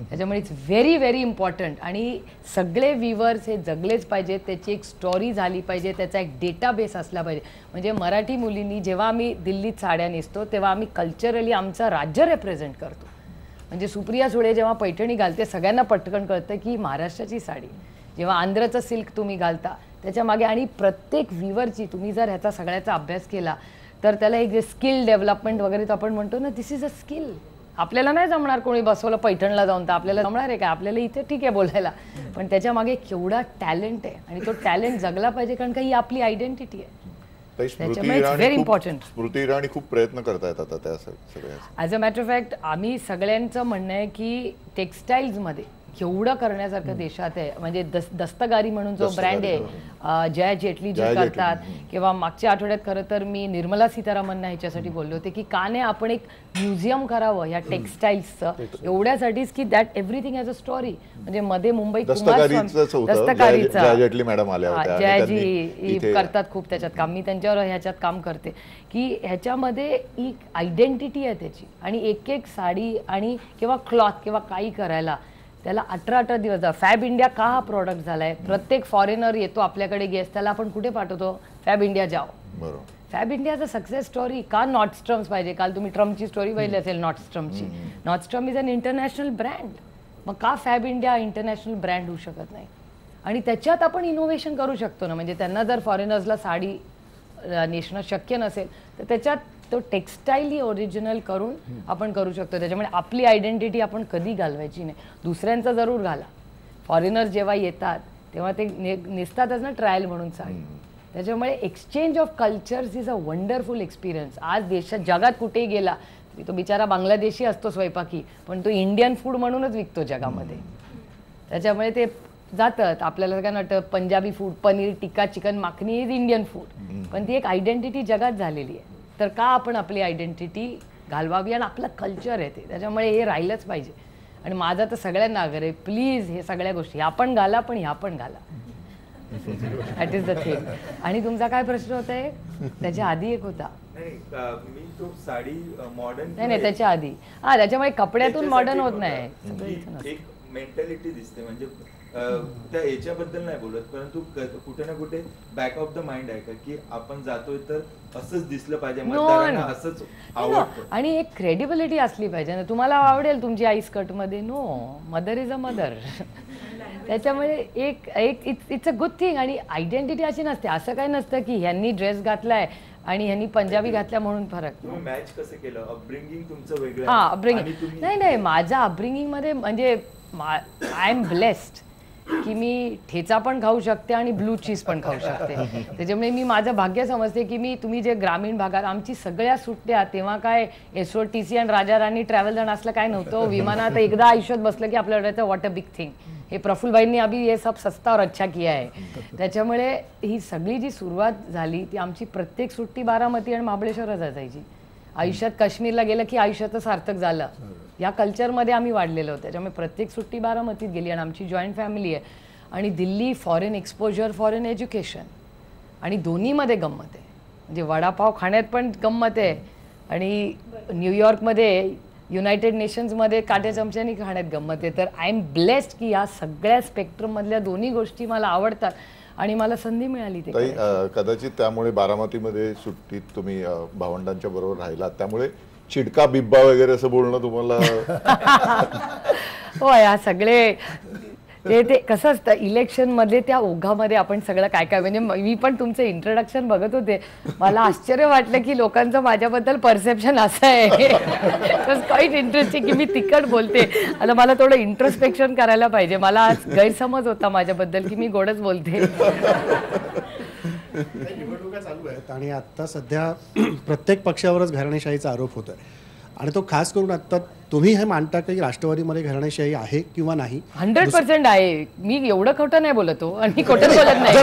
त्याच्यामुळे इट्स व्हेरी व्हेरी इम्पॉर्टंट. आणि सगळे विवर्स हे जगलेच पाहिजेत, त्याची एक स्टोरी झाली पाहिजे, त्याचा एक डेटाबेस असला पाहिजे. म्हणजे मराठी मुलींनी जेव्हा आम्ही दिल्लीत साड्या नेसतो तेव्हा आम्ही कल्चरली आमचं राज्य रिप्रेझेंट करतो. म्हणजे सुप्रिया सुळे जेव्हा पैठणी घालते सगळ्यांना पटकन कळतं की महाराष्ट्राची साडी. जेव्हा आंध्रचं सिल्क तुम्ही घालता त्याच्या मागे, आणि प्रत्येक विवरची तुम्ही जर ह्याचा सगळ्याचा अभ्यास केला तर त्याला एक जे स्किल डेव्हलपमेंट वगैरे तो आपण म्हणतो ना, दिस इज अ स्किल. आपल्याला नाही जमणार कोणी बसवलं पैठणला जाऊन तर आपल्याला जमणार आहे काय? आपल्याला इथे ठीक आहे बोलायला, पण त्याच्या मागे केवढा टॅलेंट आहे आणि तो टॅलेंट जगला पाहिजे, कारण का ही आपली आयडेंटिटी आहे. Very important. स्मृती इराणी खूप प्रयत्न करतायत आता त्या सगळ्या. As a matter of fact आम्ही सगळ्यांचं म्हणणं आहे की टेक्स्टाईल्समध्ये एवढं करण्यासारखं देशात आहे. म्हणजे दस्तकारी म्हणून जो ब्रँड आहे, जया जेटली जे करतात, किंवा मागच्या आठवड्यात खरं तर मी निर्मला सीतारामनना ह्याच्यासाठी बोलले होते की का नाही आपण एक म्युझियम करावं ह्या टेक्स्टाईल्सचं, एवढ्यासाठीच की that everything has a story. म्हणजे मध्ये मुंबई दस्तकारीचं जयाजी करतात खूप त्याच्यात काम. मी त्यांच्यावर ह्याच्यात काम करते की ह्याच्यामध्ये एक आयडेंटिटी आहे त्याची, आणि एक एक साडी आणि किंवा क्लॉथ किंवा काही करायला त्याला 18 दिवस. फॅब इंडिया का हा प्रॉडक्ट झालाय? प्रत्येक फॉरेनर येतो आपल्याकडे गेस्ट, त्याला आपण कुठे पाठवतो? फॅब इंडिया जाओ. फॅब इंडियाचा सक्सेस स्टोरी का नॉर्डस्ट्रम्स पाहिजे? काल तुम्ही ट्रम्पची स्टोरी पाहिली असेल नॉर्डस्ट्रमची. नॉर्डस्ट्रम इज अन इंटरनॅशनल ब्रँड. मग का फॅब इंडिया इंटरनॅशनल ब्रँड होऊ शकत नाही? आणि त्याच्यात आपण इनोव्हेशन करू शकतो ना. म्हणजे त्यांना जर फॉरेनर्सला साडी नेसणं शक्य नसेल तर त्याच्यात तो टेक्स्टाईल ओरिजिनल करून आपण करू शकतो. त्याच्यामुळे आपली आयडेंटिटी आपण कधी घालवायची नाही, दुसऱ्यांचा जरूर घाला. फॉरेनर्स जेव्हा येतात तेव्हा ते नेसतातच ना ट्रायल म्हणून साडी. त्याच्यामुळे exchange of cultures is a wonderful experience. आज देशात जगात कुठेही गेला तरी तो बिचारा बांगलादेशी असतो स्वयंपाकी, पण तो इंडियन फूड म्हणूनच विकतो जगामध्ये. त्याच्यामुळे ते जातात. आपल्याला काय वाटतं Punjabi food, paneer tikka, chicken makhani is Indian food, पण ती एक आयडेंटिटी जगात झालेली आहे. तर का आपण आपली आयडेंटिटी घालवावी? आणि आपलं कल्चर आहे ते, त्याच्यामुळे हे राहिलंच पाहिजे. आणि माझा तर सगळ्यांना आग्रह आहे, प्लीज हे सगळ्या गोष्टी ह्या पण घाला, पण ह्या पण घाला. That is the thing. आणि तुमचा काय प्रश्न होता? त्याच्या आधी एक होता. मी तो साडी मॉडर्न नाही त्याच्या आधी. त्याच्यामुळे कपड्यातून मॉडर्न होत नाही. एक मेंटॅलिटी दिसते. म्हणजे त्या याच्याबद्दल नाही बोलत, परंतु कुठे ना कुठे बॅक ऑफ द माइंड आहे का की आपण जातोय तर असंच दिसलं पाहिजे, मतदारांना असंच आवडतं. आणि एक क्रेडिबिलिटी असली पाहिजे ना. तुम्हाला आवडेल तुमची आई स्कर्ट मध्ये? No, mother is a mother. त्याच्यामुळे एक इट्स अ गुड थिंग. आणि आयडेंटिटी अशी नसते. असं काही नसतं की ह्यांनी ड्रेस घातलाय आणि ह्यांनी पंजाबी घातल्या म्हणून फरक. मॅच कसं केलं? अपब्रिंगिंग तुमचं वेगळं. हा, अपब्रिंगिंग नाही माझ्या अपब्रिंगिंग मध्ये म्हणजे आय एम ब्लेस्ड की मी ठेचा पण खाऊ शकते आणि ब्लू चीज पण खाऊ शकते. त्याच्यामुळे मी माझं भाग्य समजते की तुम्ही जे ग्रामीण भागात आमची सगळ्या सुट्ट्या तेव्हा काय SOTC आणि राजा राणी ट्रॅव्हल जण असलं काय नव्हतं. विमानात एकदा आयुष्यात बसलं की आपल्याला व्हॉट अ बिग थिंग. हे प्रफुल्लबाईंनी अभि हे सब सस्ता और अच्छा किया आहे. त्याच्यामुळे ही सगळी जी सुरुवात झाली ती आमची प्रत्येक सुट्टी बारामती आणि महाबळेश्वरच असायची. आयुष्यात काश्मीरला गेलं की आयुष्याचं सार्थक झालं. या कल्चरमध्ये आम्ही वाढलेलो होतो. त्याच्यामुळे प्रत्येक सुट्टी बारामतीत गेली. आणि आमची जॉईंट फॅमिली आहे. आणि Delhi foreign exposure, foreign education, आणि दोन्हीमध्ये गंमत आहे. म्हणजे वडापाव खाण्यात पण गंमत आहे आणि न्यूयॉर्कमध्ये युनायटेड नेशन्समध्ये काट्या चमच्यानी खाण्यात गंमत आहे. तर आय एम ब्लेस्ड की या सगळ्या स्पेक्ट्रममधल्या दोन्ही गोष्टी मला आवडतात आणि मला संधी मिळाली ते. कदाचित त्यामुळे बारामतीमध्ये सुट्टीत तुम्ही भावंडांच्या बरोबर राहिलात, त्यामुळे चिडका बिब्बा वगैरे असं बोलणं तुम्हाला हो. या सगळे ते कसं असतं इलेक्शनमध्ये त्या ओघामध्ये आपण सगळं काय काय म्हणजे मी पण तुमचं इंट्रोडक्शन बघत होते, मला आश्चर्य वाटलं की लोकांचं माझ्याबद्दल परसेप्शन असं आहे. क्वाईट इंटरेस्टिंग की मी तिखट बोलते. आता मला थोडं इंट्रोस्पेक्शन करायला पाहिजे. मला आज गैरसमज होता माझ्याबद्दल की मी गोडच बोलते. निवडणुका चालू आहेत आणि आता सध्या प्रत्येक पक्षावरच घराणेशाहीचा आरोप होतोय आणि तो खास करून आता तुम्ही हे मानता की राष्ट्रवादीमध्ये घराणेशाही आहे किंवा नाही? 100% आहे. मी एवढं खोटं नाही बोलतो आणि खोटं बोलत नाही.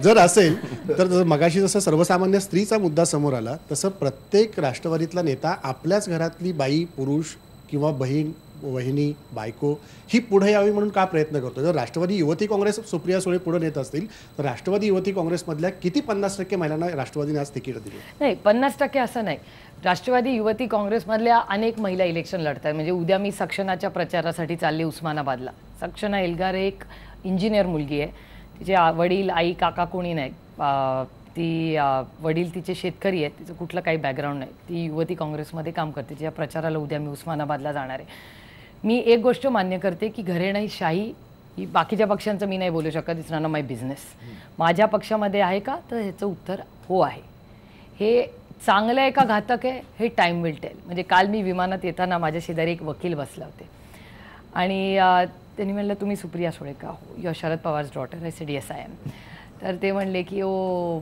जर असेल तर मगाशी जसं सर्वसामान्य स्त्रीचा मुद्दा समोर आला तसं प्रत्येक राष्ट्रवादीतला नेता आपल्याच घरातली बाई, पुरुष किंवा बहीण, वहिनी, बायको ही पुढे यावी म्हणून का प्रयत्न करतो? जर राष्ट्रवादी युवती काँग्रेस सुप्रिया सुळे पुढे नेत असतील तर राष्ट्रवादी युवती काँग्रेसमधल्या किती 50% महिलांना राष्ट्रवादीने आज तिकीट दिली? नाही, 50% असं नाही. राष्ट्रवादी युवती काँग्रेसमधल्या अनेक महिला इलेक्शन लढतात. म्हणजे उद्या मी सक्षनाच्या प्रचारासाठी चालले उस्मानाबादला. सक्षना एल्गार एक इंजिनियर मुलगी आहे. तिचे वडील, आई, काका कोणी नाही. ती वडील तिचे शेतकरी आहेत. तिचं कुठलं काही बॅकग्राऊंड नाही. ती युवती काँग्रेसमध्ये काम करते. तिच्या प्रचाराला उद्या मी उस्मानाबादला जाणार आहे. मी एक गोष्ट मान्य करते की घराणेशाही ही बाकीच्या पक्षांचं मी नाही बोलू शकत. It's not my business. माझ्या पक्षामध्ये आहे का? तर ह्याचं उत्तर हो आहे. हे चांगलं आहे का घातक आहे हे टाईम विल टेल. म्हणजे काल मी विमानात येताना माझ्या शेजारी एक वकील बसले होते आणि त्यांनी म्हणलं तुम्ही सुप्रिया सुळे का? हो, you are Sharad Pawar's daughter. I said yes I am. तर ते म्हणले की ओ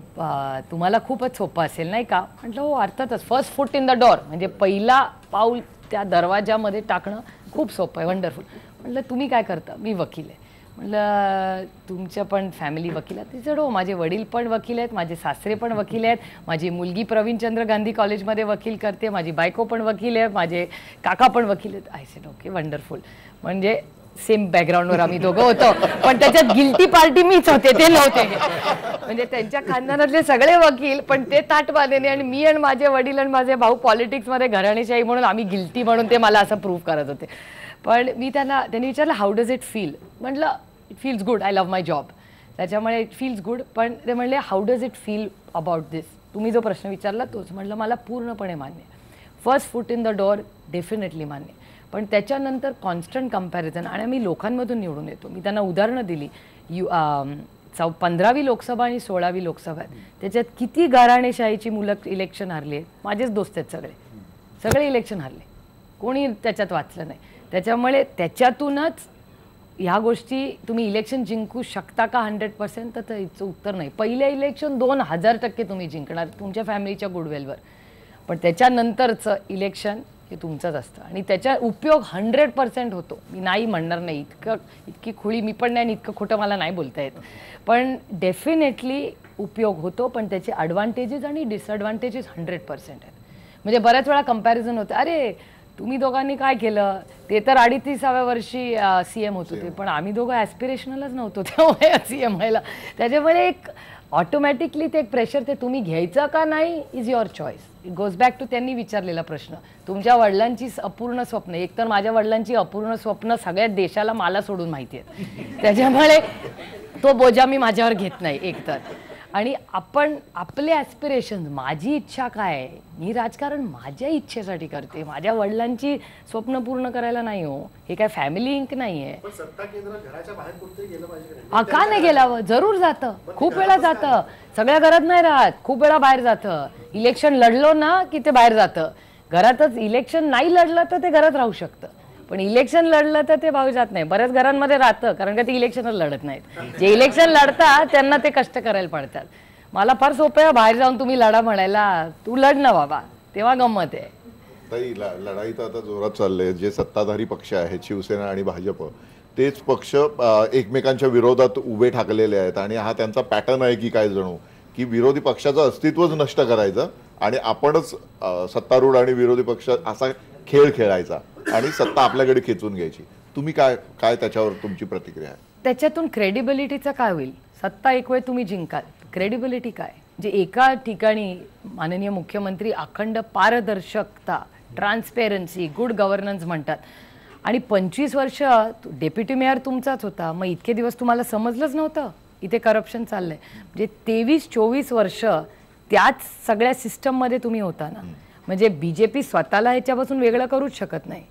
तुम्हाला खूपच सोपं असेल नाही का? म्हटलं हो अर्थातच. First foot in the door म्हणजे पहिला पाऊल त्या दरवाजामध्ये टाकणं खूप सोपं आहे. वंडरफुल. म्हटलं तुम्ही काय करता? मी वकील आहे. म्हटलं तुमच्या पण फॅमिली वकील आहेत? तिचं हो माझे वडील पण वकील आहेत, माझे सासरे पण वकील आहेत, माझी मुलगी प्रवीणचंद्र गांधी कॉलेजमध्ये वकील करते, माझी बायको पण वकील आहे, माझे काका पण वकील आहेत. I said okay wonderful. म्हणजे सेम बॅकग्राऊंडवर आम्ही दोघं होतो पण त्याच्यात गिल्टी पार्टी मीच होते, ते नव्हते. म्हणजे त्यांच्या खानदानातले सगळे वकील पण ते ताटबाधेने आणि मी आणि माझे वडील आणि माझे भाऊ पॉलिटिक्समध्ये घराणेशाही म्हणून आम्ही गिल्टी म्हणून ते मला असं प्रूव्ह करत होते. पण मी त्यांनी विचारलं हाऊ डज इट फील? म्हटलं it feels good. I love my job. त्याच्यामुळे इट फील्स गुड. पण ते म्हणले how does it feel about this? तुम्ही जो प्रश्न विचारला तोच. म्हटलं मला पूर्णपणे मान्य. First foot in the door definitely मान्य. पण त्याच्यानंतर कॉन्स्टंट कंपॅरिझन आणि आम्ही लोकांमधून निवडून येतो. मी त्यांना उदाहरणं दिली. 15वी लोकसभा आणि 16वी लोकसभा त्याच्यात किती घराणेशाहीची मुलं इलेक्शन हरली आहेत. माझेच दोस्त आहेत सगळे इलेक्शन हरले. कोणी त्याच्यात वाचलं नाही. त्याच्यामुळे त्याच्यातूनच ह्या गोष्टी तुम्ही इलेक्शन जिंकू शकता का 100%? तर याचं उत्तर नाही. पहिल्या इलेक्शन 2000% तुम्ही जिंकणार तुमच्या फॅमिलीच्या गुडवेलवर. पण त्याच्यानंतरचं इलेक्शन हे तुमचंच असतं आणि त्याचा उपयोग 100% होतो. मी नाही म्हणणार नाही. इतकी खुळी मी पण नाही आणि इतकं खोटं मला नाही बोलता येत. पण डेफिनेटली उपयोग होतो. पण त्याचे ॲडव्हान्टेजेस आणि डिसॲडव्हान्टेजेस 100% आहेत. म्हणजे बऱ्याच वेळा कंपॅरिझन होतं, अरे तुम्ही दोघांनी काय केलं? ते तर 38व्या वर्षी CM होत होते पण आम्ही दोघं ॲस्पिरेशनलच नव्हतो त्यामुळे CM व्हायला. त्याच्यामुळे एक ऑटोमॅटिकली ते एक प्रेशर ते तुम्ही घ्यायचं का नाही is your choice. It goes back to त्यांनी विचारलेला प्रश्न. तुमच्या वडिलांची अपूर्ण स्वप्न, एकतर माझ्या वडिलांची अपूर्ण स्वप्न सगळ्या देशाला मला सोडून माहिती आहेत. त्याच्यामुळे तो बोजा मी माझ्यावर घेत नाही एकतर. आणि आपण आपले ॲस्पिरेशन, माझी इच्छा काय आहे, मी राजकारण माझ्या इच्छेसाठी करते, माझ्या वडिलांची स्वप्न पूर्ण करायला नाही. हो हे काय फॅमिली इंक नाही आहे. का नाही गेलावं? जरूर जातं. खूप वेळा जातं. सगळ्या घरात नाही राहत. खूप वेळा बाहेर जातं. इलेक्शन लढलो ना की ते बाहेर जातं. घरातच इलेक्शन नाही लढलं तर ते घरात राहू शकतं. पण इलेक्शन लढलं तर ते भाऊ जात नाही. बऱ्याच घरांमध्ये राहतं कारण का ते इलेक्शनच लढत नाहीत. जे इलेक्शन लढतात त्यांना ते कष्ट करायला पडतात. मला फार सोपं आहे बाहेर जाऊन तुम्ही लढा म्हणायला. तू लढ ना बाबा, तेव्हा गंमत आहे. ताई लढाई तर आता जोरात चालले. जे सत्ताधारी पक्ष आहेत शिवसेना आणि भाजप तेच पक्ष एकमेकांच्या विरोधात उभे ठाकलेले आहेत आणि हा त्यांचा पॅटर्न आहे की काय जणू की विरोधी पक्षाचं अस्तित्वच नष्ट करायचं आणि आपणच सत्तारूढ आणि विरोधी पक्ष असा खेळ खेळायचा आणि सत्ता आपल्याकडे खेचून घ्यायची. तुम्ही काय त्याच्यावर तुमची प्रतिक्रिया आहे? त्याच्यातून क्रेडिबिलिटीचं काय होईल? सत्ता एक वेळ तुम्ही जिंकाल, क्रेडिबिलिटी काय? जे एका ठिकाणी माननीय मुख्यमंत्री अखंड पारदर्शकता, ट्रान्सपेरन्सी, गुड गव्हर्नन्स म्हणतात आणि 25 वर्ष डेप्युटी मेयर तुमचाच होता. मग इतके दिवस तुम्हाला समजलंच नव्हतं इथे करप्शन चाललंय? म्हणजे 23-24 वर्ष त्याच सगळ्या सिस्टममध्ये तुम्ही होता ना. म्हणजे BJP स्वतःला ह्याच्यापासून वेगळं करूच शकत नाही.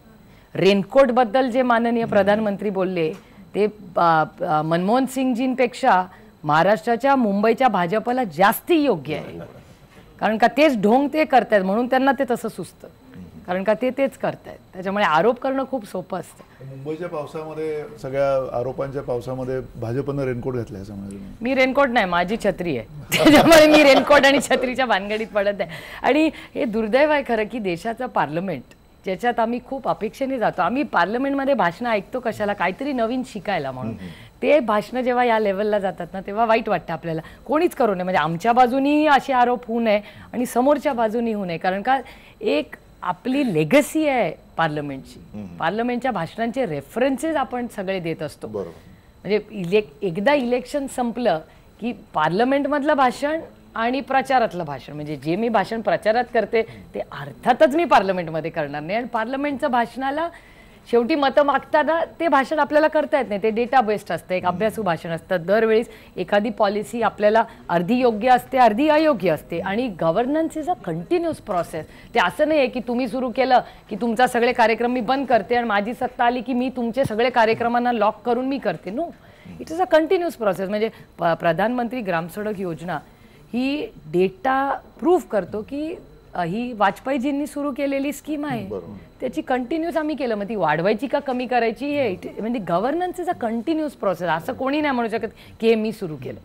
रेनकोटबद्दल जे माननीय प्रधानमंत्री बोलले ते मनमोहन सिंगजींपेक्षा महाराष्ट्राच्या मुंबईच्या भाजपला जास्ती योग्य आहे, कारण का तेच ढोंग ते करतायत म्हणून त्यांना ते तसं सुचतं, कारण का तेच करतायत. त्याच्यामुळे आरोप करणं खूप सोपं असतं. मुंबईच्या पावसामध्ये, सगळ्या आरोपांच्या पावसामध्ये भाजपनं रेनकोट घातलाय असं म्हणाले. मी रेनकोट नाही, माझी छत्री आहे, त्याच्यामुळे मी रेनकोट आणि छत्रीच्या भानगडीत पडत आहे. आणि हे दुर्दैव आहे खरं की देशाचं पार्लमेंट, ज्याच्यात आम्ही खूप अपेक्षेने जातो, आम्ही पार्लमेंटमध्ये भाषणं ऐकतो कशाला, काहीतरी नवीन शिकायला म्हणून. ते भाषणं जेव्हा या लेवलला जातात ना, तेव्हा वाईट वाटतं आपल्याला. कोणीच करू नये, म्हणजे आमच्या बाजूनीही असे आरोप होऊ नये आणि समोरच्या बाजूनी होऊ नये, कारण का एक आपली लेगसी आहे पार्लमेंटची. पार्लमेंटच्या भाषणांचे रेफरन्सेस आपण सगळे देत असतो. म्हणजे एकदा इलेक्शन संपलं की पार्लमेंटमधलं भाषण आणि प्रचारातलं भाषण, म्हणजे जे मी भाषण प्रचारात करते ते अर्थातच मी पार्लमेंटमध्ये करणार नाही. आणि पार्लमेंटचं भाषणाला शेवटी मतं मागताना ते भाषण आपल्याला करता येत नाही, ते डेटा बेस्ड असतं, एक अभ्यासू भाषण असतं. दरवेळेस एखादी पॉलिसी आपल्याला अर्धी योग्य असते, अर्धी अयोग्य असते. आणि governance is a continuous process. ते असं नाही आहे की तुम्ही सुरू केलं की तुमचा सगळे कार्यक्रम मी बंद करते आणि माझी सत्ता आली की मी तुमचे सगळे कार्यक्रमांना लॉक करून मी करते. No, it is a continuous process. म्हणजे प्रधानमंत्री ग्रामसडक योजना ही डेटा प्रूव्ह करतो की ही वाजपेयीजींनी सुरू केलेली स्कीम आहे, त्याची कंटिन्यूस आम्ही केलं. मग ती वाढवायची का कमी करायची, हे म्हणजे governance is a continuous process. असं कोणी नाही म्हणू शकत की हे मी सुरू केलं.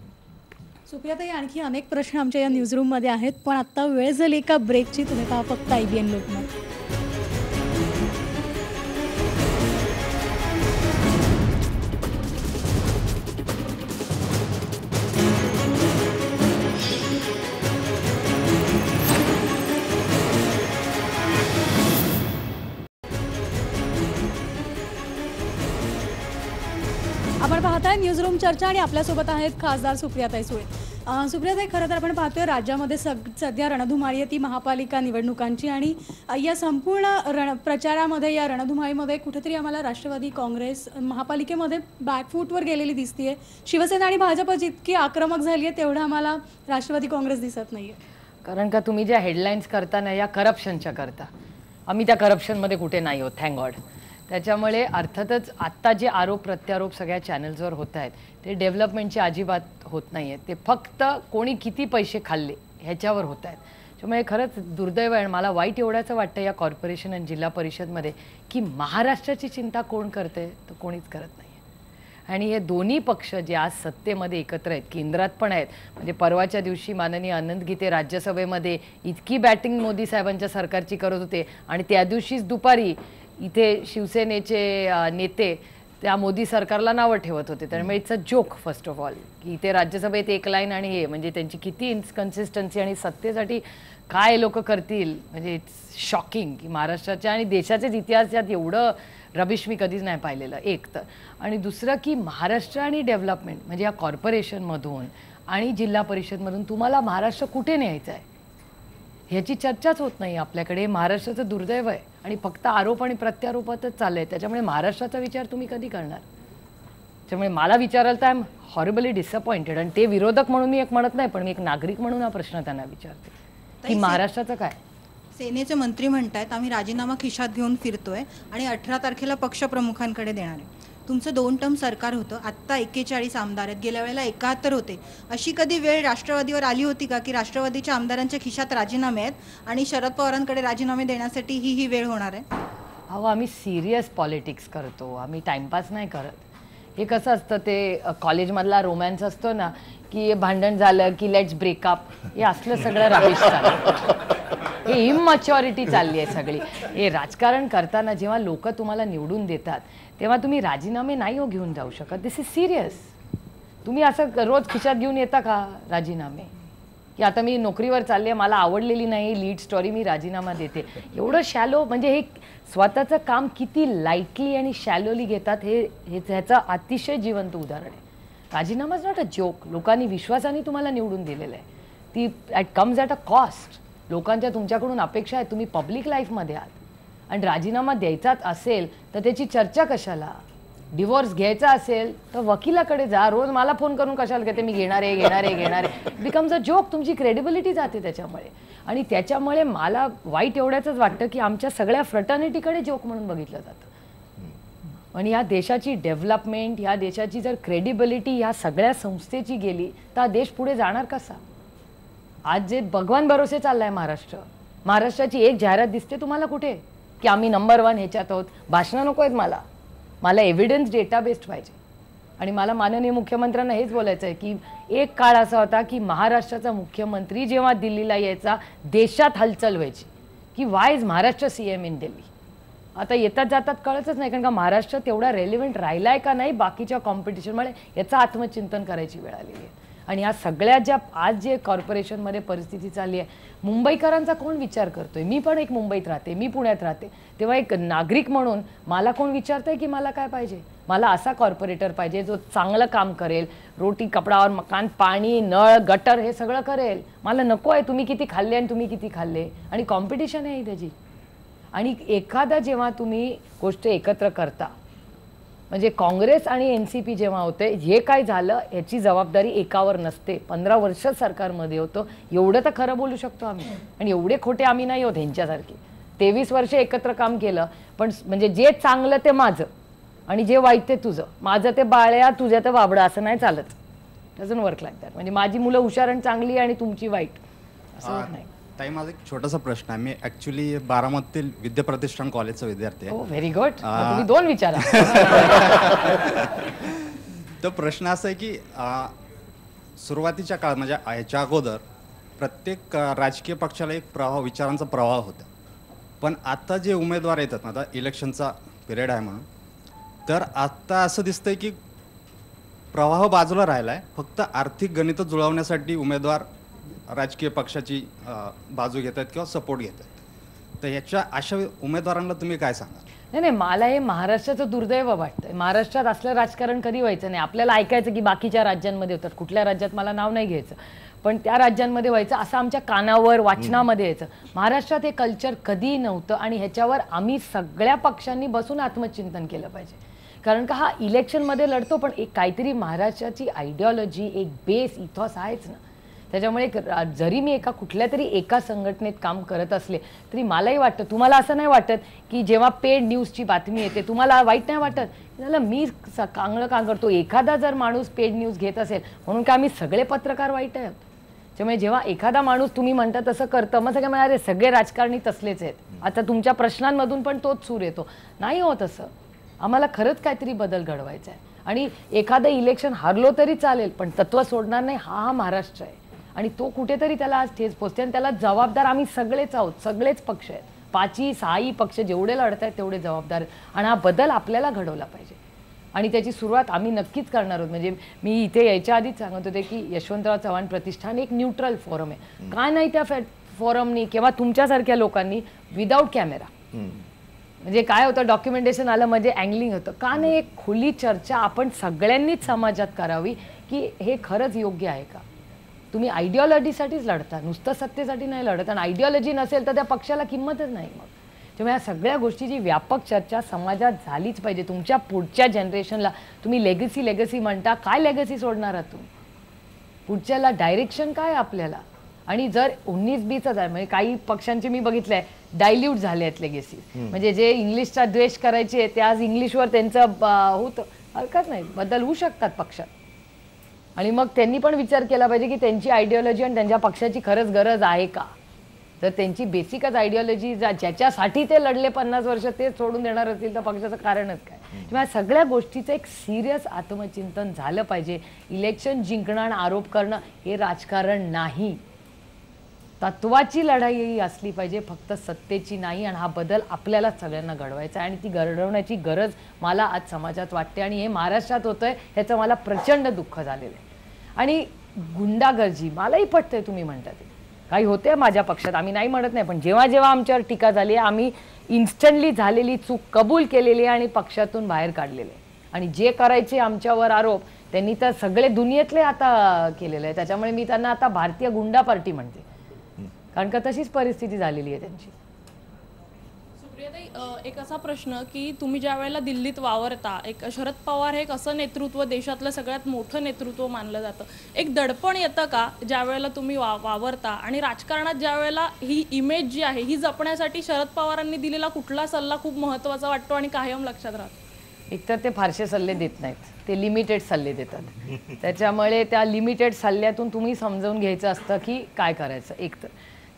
सुप्रियाताई, आणखी अनेक प्रश्न आमच्या या न्यूजरूममध्ये आहेत, पण आता वेळ झाली का ब्रेकची. तुम्ही पहा फक्त IBN लोकमत. आपण पाहताय न्यूजरूम चर्चा आणि आपल्यासोबत आहेत खासदार सुप्रियाताई सुळे. सुप्रियाताई, खरं तर आपण पाहतोय राज्यामध्ये सध्या रणधुमाळी आहे ती महापालिका निवडणुकांची, आणि या संपूर्ण प्रचारामध्ये, या रणधुमाळीमध्ये कुठेतरी आम्हाला राष्ट्रवादी काँग्रेस महापालिकेमध्ये बॅकफूटवर गेलेली दिसतीये. शिवसेना आणि भाजप जितकी आक्रमक झाली आहे तेवढं आम्हाला राष्ट्रवादी काँग्रेस दिसत नाहीये. कारण का तुम्ही ज्या हेडलाईन्स करता ना, या करप्शनच्या करता. आम्ही त्या करप्शनमध्ये कुठे नाही होत, थँक गॉड. त्याच्यामुळे अर्थातच आत्ता जे आरोप प्रत्यारोप सगळ्या चॅनल्सवर होत आहेत ते डेव्हलपमेंटचे अजिबात होत नाही आहेत, ते फक्त कोणी किती पैसे खाल्ले ह्याच्यावर होत आहेत. त्यामुळे खरंच दुर्दैव आहे. मला वाईट एवढ्याचं वाटतं या कॉर्पोरेशन आणि जिल्हा परिषदमध्ये की महाराष्ट्राची चिंता कोण करते, तर कोणीच करत नाही. आणि हे दोन्ही पक्ष जे आज सत्तेमध्ये एकत्र आहेत, केंद्रात पण आहेत, म्हणजे परवाच्या दिवशी माननीय अनंत गीते राज्यसभेमध्ये इतकी बॅटिंग मोदी साहेबांच्या सरकारची करत होते, आणि त्या दिवशीच दुपारी इथे शिवसेनेचे नेते त्या मोदी सरकारला नावं ठेवत होते. त्यामुळे it's a joke first of all की इथे राज्यसभेत एक लाईन आणि हे म्हणजे त्यांची किती इन्कन्सिस्टन्सी आणि सत्तेसाठी काय लोक करतील. म्हणजे इट्स शॉकिंग की महाराष्ट्राच्या आणि देशाच्याच इतिहासात एवढं रबिश मी कधीच नाही पाहिलेलं, एक तर. आणि दुसरं की महाराष्ट्र आणि डेव्हलपमेंट म्हणजे या कॉर्पोरेशनमधून आणि जिल्हा परिषदमधून तुम्हाला महाराष्ट्र कुठे न्यायचं आहे ह्याची चर्चाच होत नाही आपल्याकडे. महाराष्ट्राचं दुर्दैव आहे आणि फक्त आरोप आणि प्रत्यारोपातच चाललंय. त्याच्यामुळे महाराष्ट्राचा विचार तुम्ही कधी करणार. त्यामुळे मला विचाराल तर आय एम हॉरिबली डिसअपॉइंटेड. आणि ते विरोधक म्हणून मी एक म्हणत नाही, पण मी एक नागरिक म्हणून हा प्रश्न त्यांना विचारते की महाराष्ट्राचं काय. सेनेचे मंत्री म्हणतायत आम्ही राजीनामा खिशात घेऊन फिरतोय आणि 18 तारखेला पक्षप्रमुखांकडे देणार आहे. तुमचं 2 टर्म सरकार होतं, आत्ता 41 आमदार आहेत, गेल्या वेळेला 71 होते. अशी कधी वेळ राष्ट्रवादीवर आली होती का की राष्ट्रवादीच्या आमदारांच्या खिशात राजीनामे आहेत आणि शरद पवारांकडे राजीनामे देण्यासाठी ही वेळ होणार आहे? अहो, आम्ही सिरियस पॉलिटिक्स करतो, आम्ही टाइमपास नाही करत. हे कसं असतं ते कॉलेजमधला रोमॅन्स असतो ना की भांडण झालं की लेट्स ब्रेकअप, हे असलं सगळं राहिश चाललं. हे इमॅच्युरिटी चालली आहे सगळी. हे राजकारण करताना जेव्हा लोक तुम्हाला निवडून देतात तेव्हा तुम्ही राजीनामे नाही हो घेऊन जाऊ शकत. दिस इज सिरियस. तुम्ही असं रोज खिशात घेऊन येता का राजीनामे की आता मी नोकरीवर चालले, मला आवडलेली नाही लीड स्टोरी, मी राजीनामा देते. एवढं शॅलो म्हणजे हे स्वतःचं काम किती लाईटली आणि शॅलोली घेतात हे ह्याचं अतिशय जिवंत उदाहरण आहे. राजीनामा इज नॉट अ जोक. लोकांनी विश्वासाने तुम्हाला निवडून दिलेलं आहे. ती at comes at a cost. लोकांच्या तुमच्याकडून अपेक्षा आहे, तुम्ही पब्लिक लाईफमध्ये आहात आणि राजीनामा द्यायचाच असेल तर त्याची चर्चा कशाला. डिवोर्स घ्यायचा असेल तर वकिलाकडे जा. रोज मला फोन करून कशाला घेते मी घेणार आहे. Becomes a joke. तुमची क्रेडिबिलिटी जाते त्याच्यामुळे. आणि त्याच्यामुळे मला वाईट एवढ्याच वाटतं की आमच्या सगळ्या फ्रटर्निटीकडे जोक म्हणून बघितलं जातं. आणि या देशाची डेव्हलपमेंट, या देशाची जर क्रेडिबिलिटी ह्या सगळ्या संस्थेची गेली तर हा देश पुढे जाणार कसा? आज जे भगवान भरोसे चाललाय महाराष्ट्राची एक जाहिरात दिसते तुम्हाला कुठे की आम्ही नंबर 1 ह्याच्यात आहोत? भाषणं नको आहेत मला एव्हिडन्स डेटा बेस्ड पाहिजे. आणि मला माननीय मुख्यमंत्र्यांना हेच बोलायचं आहे की एक काळ असा होता की महाराष्ट्राचा मुख्यमंत्री जेव्हा दिल्लीला यायचा देशात हलचल व्हायची की Y is Maharashtra CM in Delhi. आता येतात जातात कळतच नाही, कारण का महाराष्ट्र तेवढा रेलिव्हेंट राहिलाय का नाही बाकीच्या कॉम्पिटिशनमुळे याचं आत्मचिंतन करायची वेळ आलेली आहे. आणि या सगळ्या ज्या आज जे कॉर्पोरेशनमध्ये परिस्थिती चालली आहे, मुंबईकरांचा कोण विचार करतोय? मी पण एक मुंबईत राहते, मी पुण्यात राहते, तेव्हा एक नागरिक म्हणून मला कोण विचारतंय की मला काय पाहिजे? मला असा कॉर्पोरेटर पाहिजे जो चांगलं काम करेल, रोटी कपडा और मकान, पाणी, नळ, गटर हे सगळं करेल. मला नको आहे तुम्ही किती खाल्ले आणि तुम्ही किती खाल्ले, आणि कॉम्पिटिशन आहे त्याची. आणि एखादा जेव्हा तुम्ही गोष्ट एकत्र करता, म्हणजे काँग्रेस आणि NCP जेव्हा होते, हे काय झालं याची जबाबदारी एकावर नसते. 15 वर्ष सरकारमध्ये होतं, एवढं तर खरं बोलू शकतो आम्ही, आणि एवढे खोटे आम्ही नाही होत ह्यांच्यासारखे. 23 वर्ष एकत्र काम केलं, पण म्हणजे जे चांगलं ते माझं आणि जे वाईट ते तुझं, माझं ते बाळ्या तुझ्या ते बाबडा, असं नाही चालत. Doesn't work like that. म्हणजे माझी मुलं हुशार आणि चांगली आणि तुमची वाईट, असं होत नाही. ताई, माझा एक छोटासा प्रश्न आहे. मी ॲक्च्युली बारामतीतील विद्याप्रतिष्ठान कॉलेजचा विद्यार्थी आहे. Very good. तुम्ही 2 विचारा. तो प्रश्न असा आहे की सुरुवातीच्या काळात म्हणजे याच्या अगोदर प्रत्येक राजकीय पक्षाला एक विचारांचा प्रवाह होता, पण आता जे उमेदवार येतात ना, आता इलेक्शनचा पिरियड आहे म्हणून, तर आता असं दिसतंय की प्रवाह बाजूला राहिला आहे. फक्त आर्थिक गणितं जुळवण्यासाठी उमेदवार राजकीय पक्षाची बाजू घेत आहेत किंवा सपोर्ट घेत आहेत. तर याच्या अशा उमेदवारांना तुम्ही काय सांगा? नाही, मला हे महाराष्ट्राचं दुर्दैव वाटतंय. महाराष्ट्रात असलं राजकारण कधी व्हायचं नाही. आपल्याला ऐकायचं की बाकीच्या राज्यांमध्ये होतात, कुठल्या राज्यात मला नाव नाही घ्यायचं, पण त्या राज्यांमध्ये व्हायचं, असं आमच्या कानावर वाचनामध्ये यायचं. महाराष्ट्रात हे कल्चर कधीही नव्हतं, आणि ह्याच्यावर आम्ही सगळ्या पक्षांनी बसून आत्मचिंतन केलं पाहिजे. कारण का हा इलेक्शनमध्ये लढतो, पण एक काहीतरी महाराष्ट्राची आयडिओलॉजी, एक बेस इथॉस आहेच ना. त्याच्यामुळे जरी मी कुठल्या तरी एका संघटनेत काम करत असले तरी मलाही वाटतं, तुम्हाला असं नाही वाटत की जेव्हा पेड न्यूजची बातमी येते तुम्हाला वाईट नाही वाटत? त्याला मी चांगलं काम करतो. एखादा जर माणूस पेड न्यूज घेत असेल म्हणून का आम्ही सगळे पत्रकार वाईट आहेत? त्यामुळे जेव्हा एखादा माणूस तुम्ही म्हणता तसं करतं, मग सगळे म्हणाले सगळे राजकारणी तसलेच आहेत. आता तुमच्या प्रश्नांमधून पण तोच सूर येतो. नाही होत असं. आम्हाला खरंच काहीतरी बदल घडवायचा आहे, आणि एखादं इलेक्शन हारलो तरी चालेल, पण तत्व सोडणार नाही. हा महाराष्ट्र आहे, आणि तो कुठेतरी त्याला आज ठेच पोचते, आणि त्याला जबाबदार आम्ही सगळेच आहोत. सगळेच पक्ष आहेत, 5-6 पक्ष जेवढे लढत आहेत तेवढे जबाबदार आहेत, आणि हा बदल आपल्याला घडवला पाहिजे. आणि त्याची सुरुवात आम्ही नक्कीच करणार आहोत. म्हणजे मी इथे यायच्या आधीच सांगत होते की यशवंतराव चव्हाण प्रतिष्ठान एक न्यूट्रल फोरम आहे. का नाही त्या फोरमनी किंवा तुमच्यासारख्या लोकांनी विदाऊट कॅमेरा, म्हणजे काय होतं, डॉक्युमेंटेशन आलं म्हणजे अँगलिंग होतं, का नाही एक खुली चर्चा आपण सगळ्यांनीच समाजात करावी की हे खरंच योग्य आहे का? तुम्ही आयडिओलॉजीसाठीच लढता, नुसतं सत्तेसाठी नाही लढत, आणि आयडिओलॉजी नसेल तर त्या पक्षाला किंमतच नाही. मग तेव्हा या सगळ्या गोष्टीची व्यापक चर्चा समाजात झालीच पाहिजे. तुमच्या पुढच्या जनरेशनला तुम्ही लेगसी म्हणता, काय लेगसी सोडणार आहात तुम्ही? पुढच्याला डायरेक्शन काय आपल्याला? आणि जर 19-20 आहे, म्हणजे काही पक्षांचे मी बघितलंय डायल्यूट झाले आहेत लेगेसी, म्हणजे जे इंग्लिशचा द्वेष करायचे ते आज इंग्लिशवर त्यांचं होतं. हरकत नाही, बदल होऊ शकतात पक्षात, आणि मग त्यांनी पण विचार केला पाहिजे की त्यांची आयडिओलॉजी आणि त्यांच्या पक्षाची खरंच गरज आहे का? जर त्यांची बेसिकच आयडिओलॉजी ज्याच्यासाठी ते लढले 50 वर्ष ते सोडून देणार असतील तर पक्षाचं कारणच काय? किंवा सगळ्या गोष्टीचं एक सिरियस आत्मचिंतन झालं पाहिजे. इलेक्शन जिंकणं आणि आरोप करणं हे राजकारण नाही. तत्वाची लढाई असली पाहिजे, फक्त सत्तेची नाही. आणि हा बदल आपल्याला सगळ्यांना घडवायचा आहे, आणि ती घडवण्याची गरज मला आज समाजात वाटते, आणि हे महाराष्ट्रात होतंय ह्याचं मला प्रचंड दुःख झालेलं आहे. आणि गुंडागर्जी मलाही पटतंय, तुम्ही म्हणता ते काही होते माझ्या पक्षात, आम्ही नाही म्हणत नाही, पण जेव्हा जेव्हा आमच्यावर टीका झाली आम्ही इन्स्टंटली झालेली चूक कबूल केलेली आहे आणि पक्षातून बाहेर काढलेले. आणि जे करायचे आमच्यावर आरोप त्यांनी तर सगळे दुनियेतले आता केलेले आहे. त्याच्यामुळे मी त्यांना आता भारतीय गुंडा पार्टी म्हणते, कारण का तशीच परिस्थिती झालेली आहे त्यांची. एक असा प्रश्न की तुम्ही ज्या वेळेला दिल्लीत वावरता, एक शरद पवार हे एक असं नेतृत्व देशातलं सगळ्यात मोठं नेतृत्व मानलं जातं, एक दडपण येतं का ज्या वेळेला तुम्ही वावरता? आणि राजकारणात ज्या वेळेला ही इमेज जी आहे ही जपण्यासाठी शरद पवारांनी दिलेला कुठला सल्ला खूप महत्त्वाचा वाटतो आणि कायम लक्षात राहतो? एकतर ते फारसे सल्ले देत नाहीत, ते लिमिटेड सल्ले देतात. त्याच्यामुळे त्या लिमिटेड सल्ल्यातून तुम्ही समजावून घ्यायचं असतं की काय करायचं. एकतर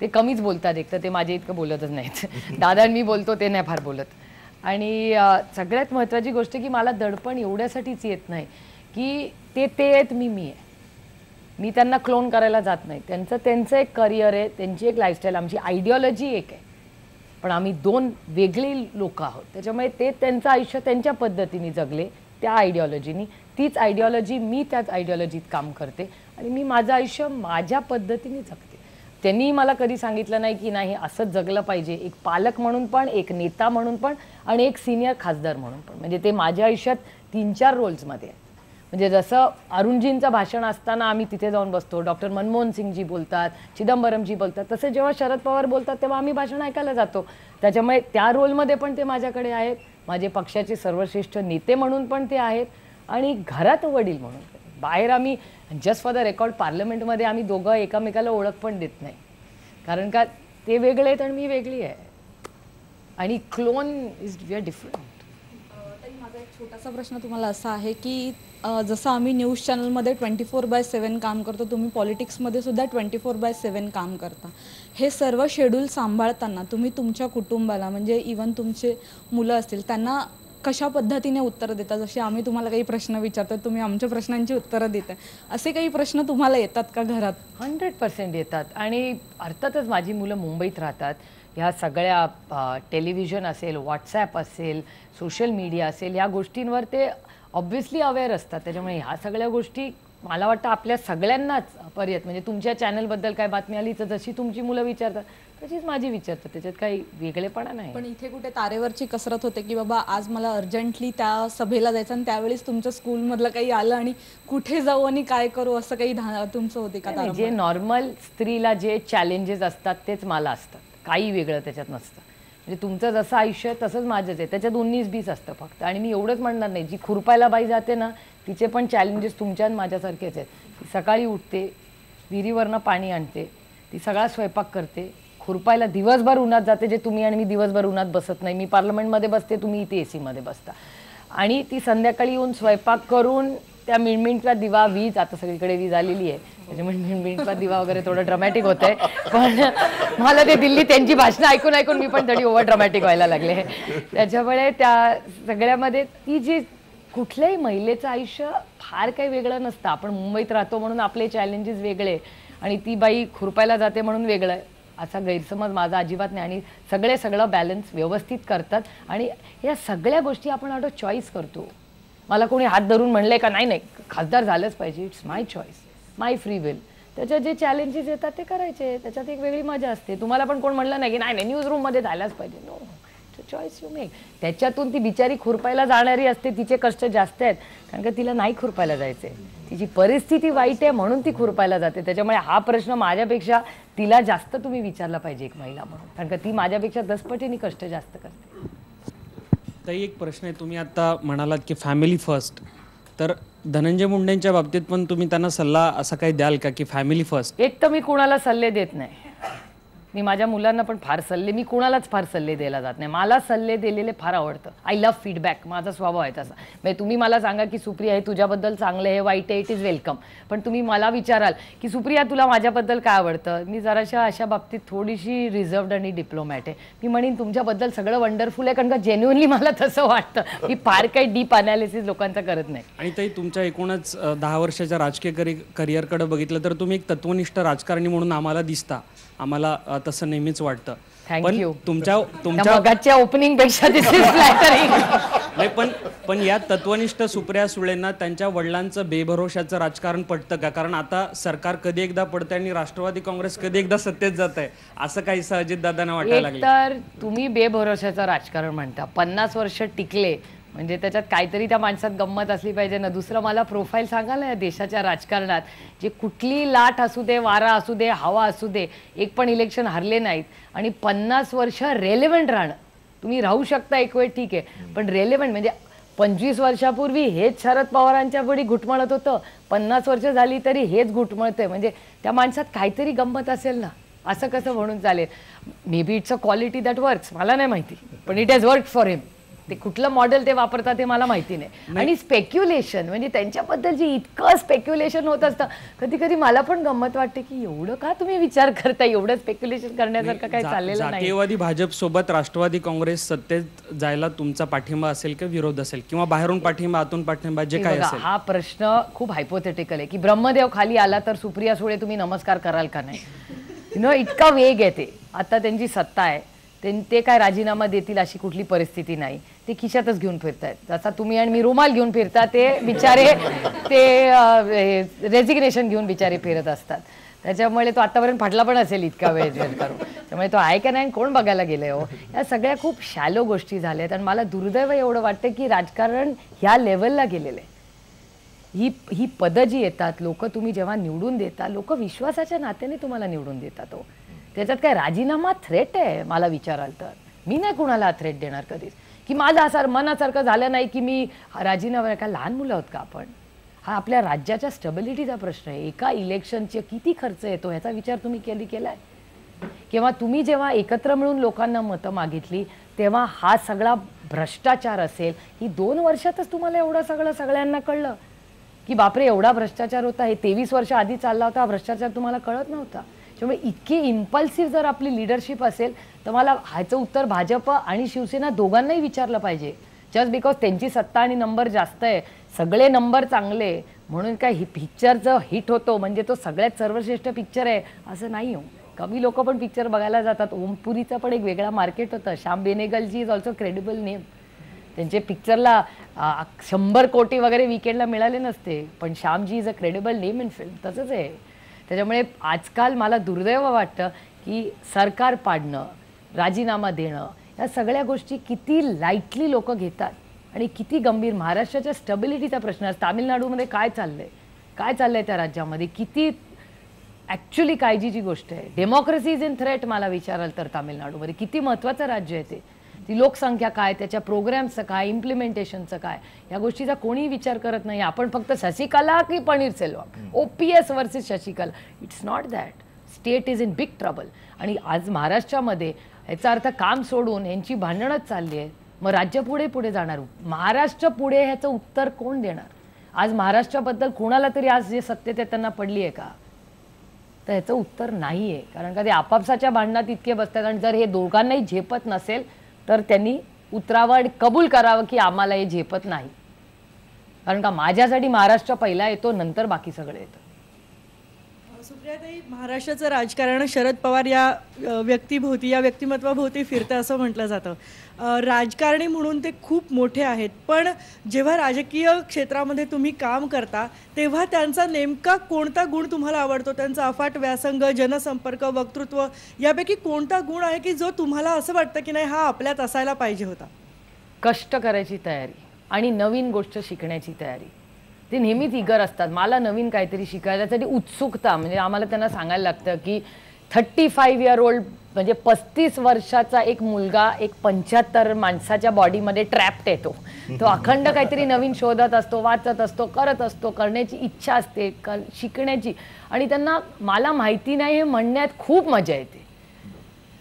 ते कमीच बोलतात, एकतर ते माझे इतकं बोलतच नाहीत. दादा मी बोलतो ते नाही फार बोलत. आणि सगळ्यात महत्त्वाची गोष्ट की मला दडपण एवढ्यासाठीच येत नाही की ते आहेत, मी आहे. मी त्यांना क्लोन करायला जात नाही. त्यांचं एक करिअर आहे, त्यांची एक लाईफस्टाईल, आमची आयडिओलॉजी एक आहे, पण आम्ही दोन वेगळी लोक आहोत. त्याच्यामुळे ते त्यांचं आयुष्य त्यांच्या पद्धतीने जगले, त्या आयडिओलॉजीनी. तीच आयडिओलॉजी मी त्याच आयडिओलॉजीत काम करते आणि मी माझं आयुष्य माझ्या पद्धतीने जगते. त्यांनी मला कधी सांगितलं नाही की नाही असंच जगलं पाहिजे, एक पालक म्हणून पण, एक नेता म्हणून पण आणि एक सिनियर खासदार म्हणून पण. म्हणजे ते माझ्या आयुष्यात 3-4 रोल्समध्ये आहेत. म्हणजे जसं अरुणजींचं भाषण असताना आम्ही तिथे जाऊन बसतो, डॉक्टर मनमोहन सिंगजी बोलतात, चिदंबरमजी बोलतात, तसे जेव्हा शरद पवार बोलतात तेव्हा आम्ही भाषण ऐकायला जातो. त्याच्यामुळे त्या रोलमध्ये पण ते माझ्याकडे आहेत, माझे पक्षाचे सर्वश्रेष्ठ नेते म्हणून पण ते आहेत आणि घरात वडील म्हणून. बाहेर आम्ही जस्ट फॉर द रेकॉर्ड पार्लमेंटमध्ये आम्ही दोघं एकमेकाला ओळख पण देत नाही, कारण का ते वेगळे आहेत आणि मी वेगळी आहे. आणि क्लोन इज व्हेरी डिफरंट. माझा एक छोटासा प्रश्न तुम्हाला असा आहे की जसं आम्ही न्यूज चॅनलमध्ये 24/7 काम करतो, तुम्ही पॉलिटिक्समध्ये सुद्धा 24/7 काम करता. हे सर्व शेड्यूल सांभाळताना तुम्ही तुमच्या कुटुंबाला, म्हणजे इवन तुमचे मुलं असतील, त्यांना कशा पद्धतीने उत्तरं देता? जसे आम्ही तुम्हाला काही प्रश्न विचारतो, तुम्ही आमच्या प्रश्नांची उत्तरं देताय, असे काही प्रश्न तुम्हाला येतात का घरात? 100% येतात. आणि अर्थातच माझी मुलं मुंबईत राहतात. ह्या सगळ्या टेलिव्हिजन असेल, व्हॉट्सॲप असेल, सोशल मीडिया असेल, ह्या गोष्टींवर ते ऑब्व्हियसली अवेअर असतात. त्याच्यामुळे ह्या सगळ्या गोष्टी मला वाटतं आपल्या सगळ्यांनाच पर्याय. म्हणजे तुमच्या चॅनलबद्दल काय बातमी आली तर जशी तुमची मुलं विचारतात तशीच माझी विचारतात, त्याच्यात काही वेगळेपणा नाही. पण इथे कुठे तारेवरची कसरत होते की बाबा आज मला अर्जंटली त्या सभेला जायचं आणि त्यावेळेस तुमच्या स्कूलमधलं काही आलं आणि कुठे जाऊ आणि काय करू असं काही तुमचं होते का? जे नॉर्मल स्त्रीला जे चॅलेंजेस असतात तेच मला असतात, काही वेगळं त्याच्यात नसतं. म्हणजे तुमचं जसं आयुष्य आहे तसंच माझंच आहे, त्याच्यात 19-20 असतं फक्त. आणि मी एवढंच म्हणणार नाही, जी खुरपायला बाई जाते ना तिचे पण चॅलेंजेस तुमच्या आणि माझ्यासारखेच आहेत. ती सकाळी उठते, विहिरीवरनं पाणी आणते, ती सगळा स्वयंपाक करते, खुरपायला दिवसभर उन्हात जाते, जे तुम्ही आणि मी दिवसभर उन्हात बसत नाही. मी पार्लमेंटमध्ये बसते, तुम्ही इथे AC मध्ये बसता. आणि ती संध्याकाळी येऊन स्वयंपाक करून त्या मिणमिणचा दिवा, वीज आता सगळीकडे वीज आलेली आहे त्याच्यामुळे मिणमिणचा दिवा वगैरे थोडं ड्रामॅटिक होत आहे, पण मला ते दिल्ली त्यांची भाषणं ऐकून ऐकून मी पण थोडी ओव्हर ड्रामॅटिक व्हायला लागले. त्याच्यामुळे त्या सगळ्यामध्ये ती जी कुठल्याही महिलेचं आयुष्य फार काही वेगळं नसतं. आपण मुंबईत राहतो म्हणून आपले चॅलेंजेस वेगळे आणि ती बाई खुरपायला जाते म्हणून वेगळं आहे असा गैरसमज माझा अजिबात नाही. आणि सगळं बॅलन्स व्यवस्थित करतात आणि या सगळ्या गोष्टी आपण आउट ऑफ चॉईस करतो. मला कोणी हात धरून म्हणलंय का नाही खासदार झालंच पाहिजे, it's my choice, my free will. त्याच्यात जे चॅलेंजेस येतात ते करायचे, त्याच्यात एक वेगळी मजा असते. तुम्हाला पण कोण म्हणलं नाही की नाही न्यूज रूममध्ये जायलाच पाहिजे, नो, चॉईस यू मेक. त्याच्यातून ती बिचारी खुरपायला जाणारी असते, तिचे कष्ट जास्त आहेत कारण का तिला नाही खुरपायला जायचे, तिची परिस्थिती वाईट आहे म्हणून ती खुरपायला जाते. त्याच्यामुळे हा प्रश्न माझ्यापेक्षा तिला जास्त तुम्ही विचारला पाहिजे एक महिला म्हणून, कारण का ती माझ्यापेक्षा 10 पटीने कष्ट जास्त करते. ताई एक प्रश्न आहे, तुम्ही आता म्हणालात की फॅमिली फर्स्ट, तर धनंजय मुंडेंच्या बाबतीत पण तुम्ही त्यांना सल्ला असा काही द्याल का की फॅमिली फर्स्ट? एक तर मी कुणाला सल्ले देत नाही, मी माझ्या मुलांना पण फार सल्ले, मी कुणालाच फार सल्ले द्यायला जात नाही. मला सल्ले दिलेले फार आवडतं. आय लव्ह फीडबॅक, माझा स्वभाव आहे तसा. म्हणजे तुम्ही मला सांगा की सुप्रिया हे तुझ्याबद्दल चांगलं आहे, वाईट आहे, इट इज वेलकम. पण तुम्ही मला विचाराल की सुप्रिया तुला माझ्याबद्दल काय आवडतं, मी जराशा अशा बाबतीत थोडीशी रिझर्व्ड आणि डिप्लोमॅट आहे. मी म्हणेन तुमच्याबद्दल सगळं वंडरफुल आहे, कारण का जेन्युअनली मला तसं वाटतं. मी फार काही डीप अनालिसिस लोकांचा करत नाही. आणि ताई तुमच्या एकूणच 10 वर्षाच्या राजकीय करिअरकडे बघितलं तर तुम्ही एक तत्वनिष्ठ राजकारणी म्हणून आम्हाला दिसता, आम्हाला तसं नेहमीच वाटतं. पण तुमच्या ओपनिंग पेक्षा नाही, पण या तत्वनिष्ठ सुप्रिया सुळेंना त्यांच्या वडिलांचं बेभरोशाचं राजकारण पडतं का? कारण आता सरकार कधी एकदा पडतंय आणि राष्ट्रवादी काँग्रेस कधी एकदा सत्तेत जात आहे, असं काही अजितदादांना वाटायला लागलं. तर तुम्ही बेभरोशाचं राजकारण म्हणता, 50 वर्ष टिकले म्हणजे त्याच्यात काहीतरी त्या माणसात गंमत असली पाहिजे ना. दुसरं मला प्रोफाईल सांगा ना या देशाच्या राजकारणात, जे कुठली लाट असू दे, वारा असू दे, हवा असू दे, एक पण इलेक्शन हरले नाहीत आणि 50 वर्ष रेलेव्हंट राहणं. तुम्ही राहू शकता एक वेळ ठीक आहे, पण रेलेव्हंट म्हणजे 25 वर्षापूर्वी हेच शरद पवारांच्या पुढे घुटमळत होतं, 50 वर्ष झाली तरी हेच घुटमळतंय. म्हणजे त्या माणसात काहीतरी गंमत असेल ना, असं कसं म्हणून चालेल? May be it's a quality that works, मला नाही माहिती, पण इट हॅज वर्क फॉर हिम. ते कुठलं मॉडेल ते वापरतात ते मला माहिती नाही. आणि स्पेक्युलेशन म्हणजे त्यांच्याबद्दल जे इतकं स्पेक्युलेशन होत असतं, कधी कधी मला पण गंमत वाटते की एवढं का तुम्ही विचार करता, एवढं स्पेक्युलेशन करण्यासारखं काही चाललेलं नाही. जातीयवादी भाजप सोबत राष्ट्रवादी काँग्रेस सत्तेत जायला तुमचा पाठिंबा असेल किंवा विरोध असेल, किंवा बाहेरून पाठिंबा आतून पाठिंबा, जे काय असेल? हा प्रश्न खूप हायपोथेटिकल आहे की ब्रह्मदेव खाली आला तर सुप्रिया सुळे तुम्ही नमस्कार कराल का नाही. इतका वेग आहे ते, आता त्यांची सत्ता आहे, ते काय राजीनामा देतील अशी कुठली परिस्थिती नाही. ते खिशातच घेऊन फिरतायत, जसा तुम्ही आणि मी रुमाल घेऊन फिरता, ते बिचारे ते रेजिग्नेशन घेऊन बिचारे फिरत असतात. त्याच्यामुळे तो आतापर्यंत फाटला पण असेल इतका वेळ करून. त्यामुळे तो आहे का नाही, कोण बघायला गेलंय हो. या सगळ्या खूप शॅलो गोष्टी झाल्यात आणि मला दुर्दैव एवढं वाटतं की राजकारण ह्या लेवलला गेलेलं आहे. ही पदं जी येतात, लोक तुम्ही जेव्हा निवडून देता, लोक विश्वासाच्या नात्याने तुम्हाला निवडून देतात हो. त्याच्यात काय राजीनामा थ्रेट आहे मला विचाराल तर? मी नाही कुणाला थ्रेट देणार कधीच की माझं असं मनासारखं झालं नाही की मी राजीनामा. का लहान मुलं आहोत का आपण? हा आपल्या राज्याच्या स्टेबिलिटीचा प्रश्न आहे. एका इलेक्शनचे किती खर्च येतो ह्याचा विचार तुम्ही केलाय? किंवा तुम्ही जेव्हा एकत्र मिळून लोकांना मतं मागितली तेव्हा हा सगळा भ्रष्टाचार असेल, ही 2 वर्षातच तुम्हाला एवढं सगळं सगळ्यांना कळलं की बापरे एवढा भ्रष्टाचार होता. हे 23 वर्ष आधी चालला होता, हा भ्रष्टाचार तुम्हाला कळत नव्हता. त्यामुळे इतकी इम्पल्सिव्ह जर आपली लिडरशिप असेल तर मला ह्याचं उत्तर भाजप आणि शिवसेना दोघांनाही विचारलं पाहिजे. जस्ट बिकॉज त्यांची सत्ता आणि नंबर जास्त आहे, सगळे नंबर चांगले म्हणून काय पिक्चरचं हिट होतो म्हणजे तो सगळ्यात सर्वश्रेष्ठ पिक्चर आहे असं नाही हो. कमी लोक पण पिक्चर बघायला जातात. ओमपुरीचं पण एक वेगळा मार्केट होतं. Shyam Benegal ji is also credible name. त्यांचे पिक्चरला 100 कोटी वगैरे विकेंडला मिळाले नसते, पण Shyam ji is a credible name in film. तसंच आहे. त्याच्यामुळे आजकाल मला दुर्दैव वाटतं की सरकार पाडणं, राजीनामा देणं, या सगळ्या गोष्टी किती लाईटली लोक घेतात आणि किती गंभीर. महाराष्ट्राच्या स्टेबिलिटीचा प्रश्न आहे. तामिळनाडूमध्ये काय चाललंय त्या राज्यामध्ये, किती ॲक्च्युली काळजीची गोष्ट आहे. डेमोक्रेसी इज इन थ्रेट मला विचाराल तर तामिळनाडूमध्ये. किती महत्त्वाचं राज्य आहे ते. ती लोकसंख्या काय, त्याच्या प्रोग्रॅम्सचं काय, इम्प्लिमेंटेशनचं काय, या गोष्टीचा कोणीही विचार करत नाही. आपण फक्त शशिकला की Panneerselvam, OPS versus Shashikala. It's not that. State is in big trouble. आणि आज महाराष्ट्रामध्ये याचा अर्थ काम सोडून यांची भांडणच चालली आहे. मग राज्य पुढे जाणार, महाराष्ट्र पुढे, ह्याचं उत्तर कोण देणार? आज महाराष्ट्राबद्दल कोणाला तरी आज जे सत्तेत आहे त्यांना पडली आहे का? तर ह्याचं उत्तर नाही आहे. कारण का ते आपापसाच्या भांडणात इतके बसतात. आणि जर हे दोघांनाही झेपत नसेल तर त्यांनी उतरावं आणि कबूल करावं की आम्हाला हे झेपत नाही. कारण का माझ्यासाठी महाराष्ट्र पहिला येतो, नंतर बाकी सगळे येतं. सुप्रियाताई, महाराष्ट्राचं राजकारण शरद पवार या व्यक्तिभोवती, या व्यक्तिमत्वाभोवती फिरतं असं म्हटलं जातं. राजकारणी म्हणून ते खूप मोठे आहेत, पण जेव्हा राजकीय क्षेत्रामध्ये तुम्ही काम करता तेव्हा त्यांचा नेमका कोणता गुण तुम्हाला आवडतो? त्यांचा अफाट व्यासंग, जनसंपर्क, वक्तृत्व, यापैकी कोणता गुण आहे की जो तुम्हाला असं वाटतं की नाही हा आपल्यात असायला पाहिजे होता? कष्ट करायची तयारी आणि नवीन गोष्ट शिकण्याची तयारी. ते नेहमीच इगर असतात. मला नवीन काहीतरी शिकायसाठी उत्सुकता. म्हणजे आम्हाला त्यांना सांगायला लागतं की 35 इयर ओल्ड म्हणजे 35 वर्षाचा एक मुलगा एक 75 माणसाच्या बॉडीमध्ये ट्रॅप्ड येतो. तो अखंड काहीतरी नवीन शोधत असतो, वाचत असतो, करत असतो, करण्याची इच्छा असते, शिकण्याची. आणि त्यांना मला माहिती नाही हे म्हणण्यात खूप मजा येते.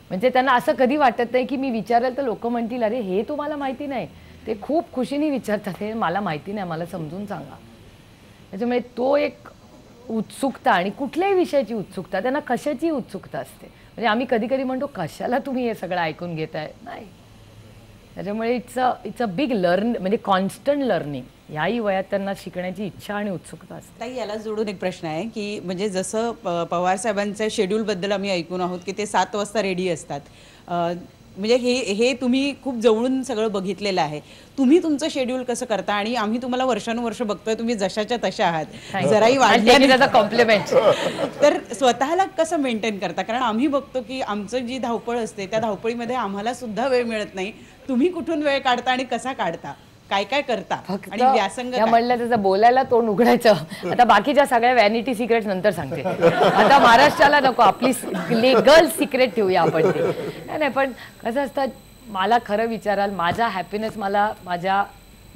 म्हणजे त्यांना असं कधी वाटत नाही की मी विचारेल तर लोक म्हणतील अरे हे तुम्हाला माहिती नाही. ते खूप खुशीने विचारतात, हे मला माहिती नाही, मला समजून सांगा. त्याच्यामुळे तो एक उत्सुकता, आणि कुठल्याही विषयाची उत्सुकता, त्यांना कशाची उत्सुकता असते. म्हणजे आम्ही कधी कधी म्हणतो कशाला तुम्ही हे सगळं ऐकून घेताय, नाही. त्याच्यामुळे इट्स अ बिग म्हणजे कॉन्स्टंट लर्निंग. याही वयात त्यांना शिकण्याची इच्छा आणि उत्सुकता असते. ताई, याला जोडून एक प्रश्न आहे की म्हणजे जसं पवार साहेबांच्या शेड्यूलबद्दल आम्ही ऐकून आहोत की ते 7 वाजता रेडी असतात. म्हणजे हे तुम्ही खूप जवळून सगळं बघितलेलं आहे. तुम्ही तुमचं शेड्यूल कसं करता? आणि आम्ही तुम्हाला वर्षानुवर्ष बघतोय, तुम्ही जशाच्या तशा आहात, जराही वाढले कॉम्प्लिमेंट. तर स्वतःला कसं मेंटेन करता? कारण आम्ही बघतो की आमचं जी धावपळ असते त्या धावपळीमध्ये आम्हाला सुद्धा वेळ मिळत नाही. तुम्ही कुठून वेळ काढता आणि कसा काढता? काय करता? आणि व्यासंग म्हणलं त्याचं बोलायला तोंड उघडायचं. आता बाकीच्या सगळ्या व्हॅनिटी सिक्रेट नंतर सांगते. आता महाराष्ट्राला नको, आपली लीगल सिक्रेट ठेवूया आपण ते. नाही, पण कसं असतं, मला खरं विचाराल, माझा हॅपीनेस मला माझ्या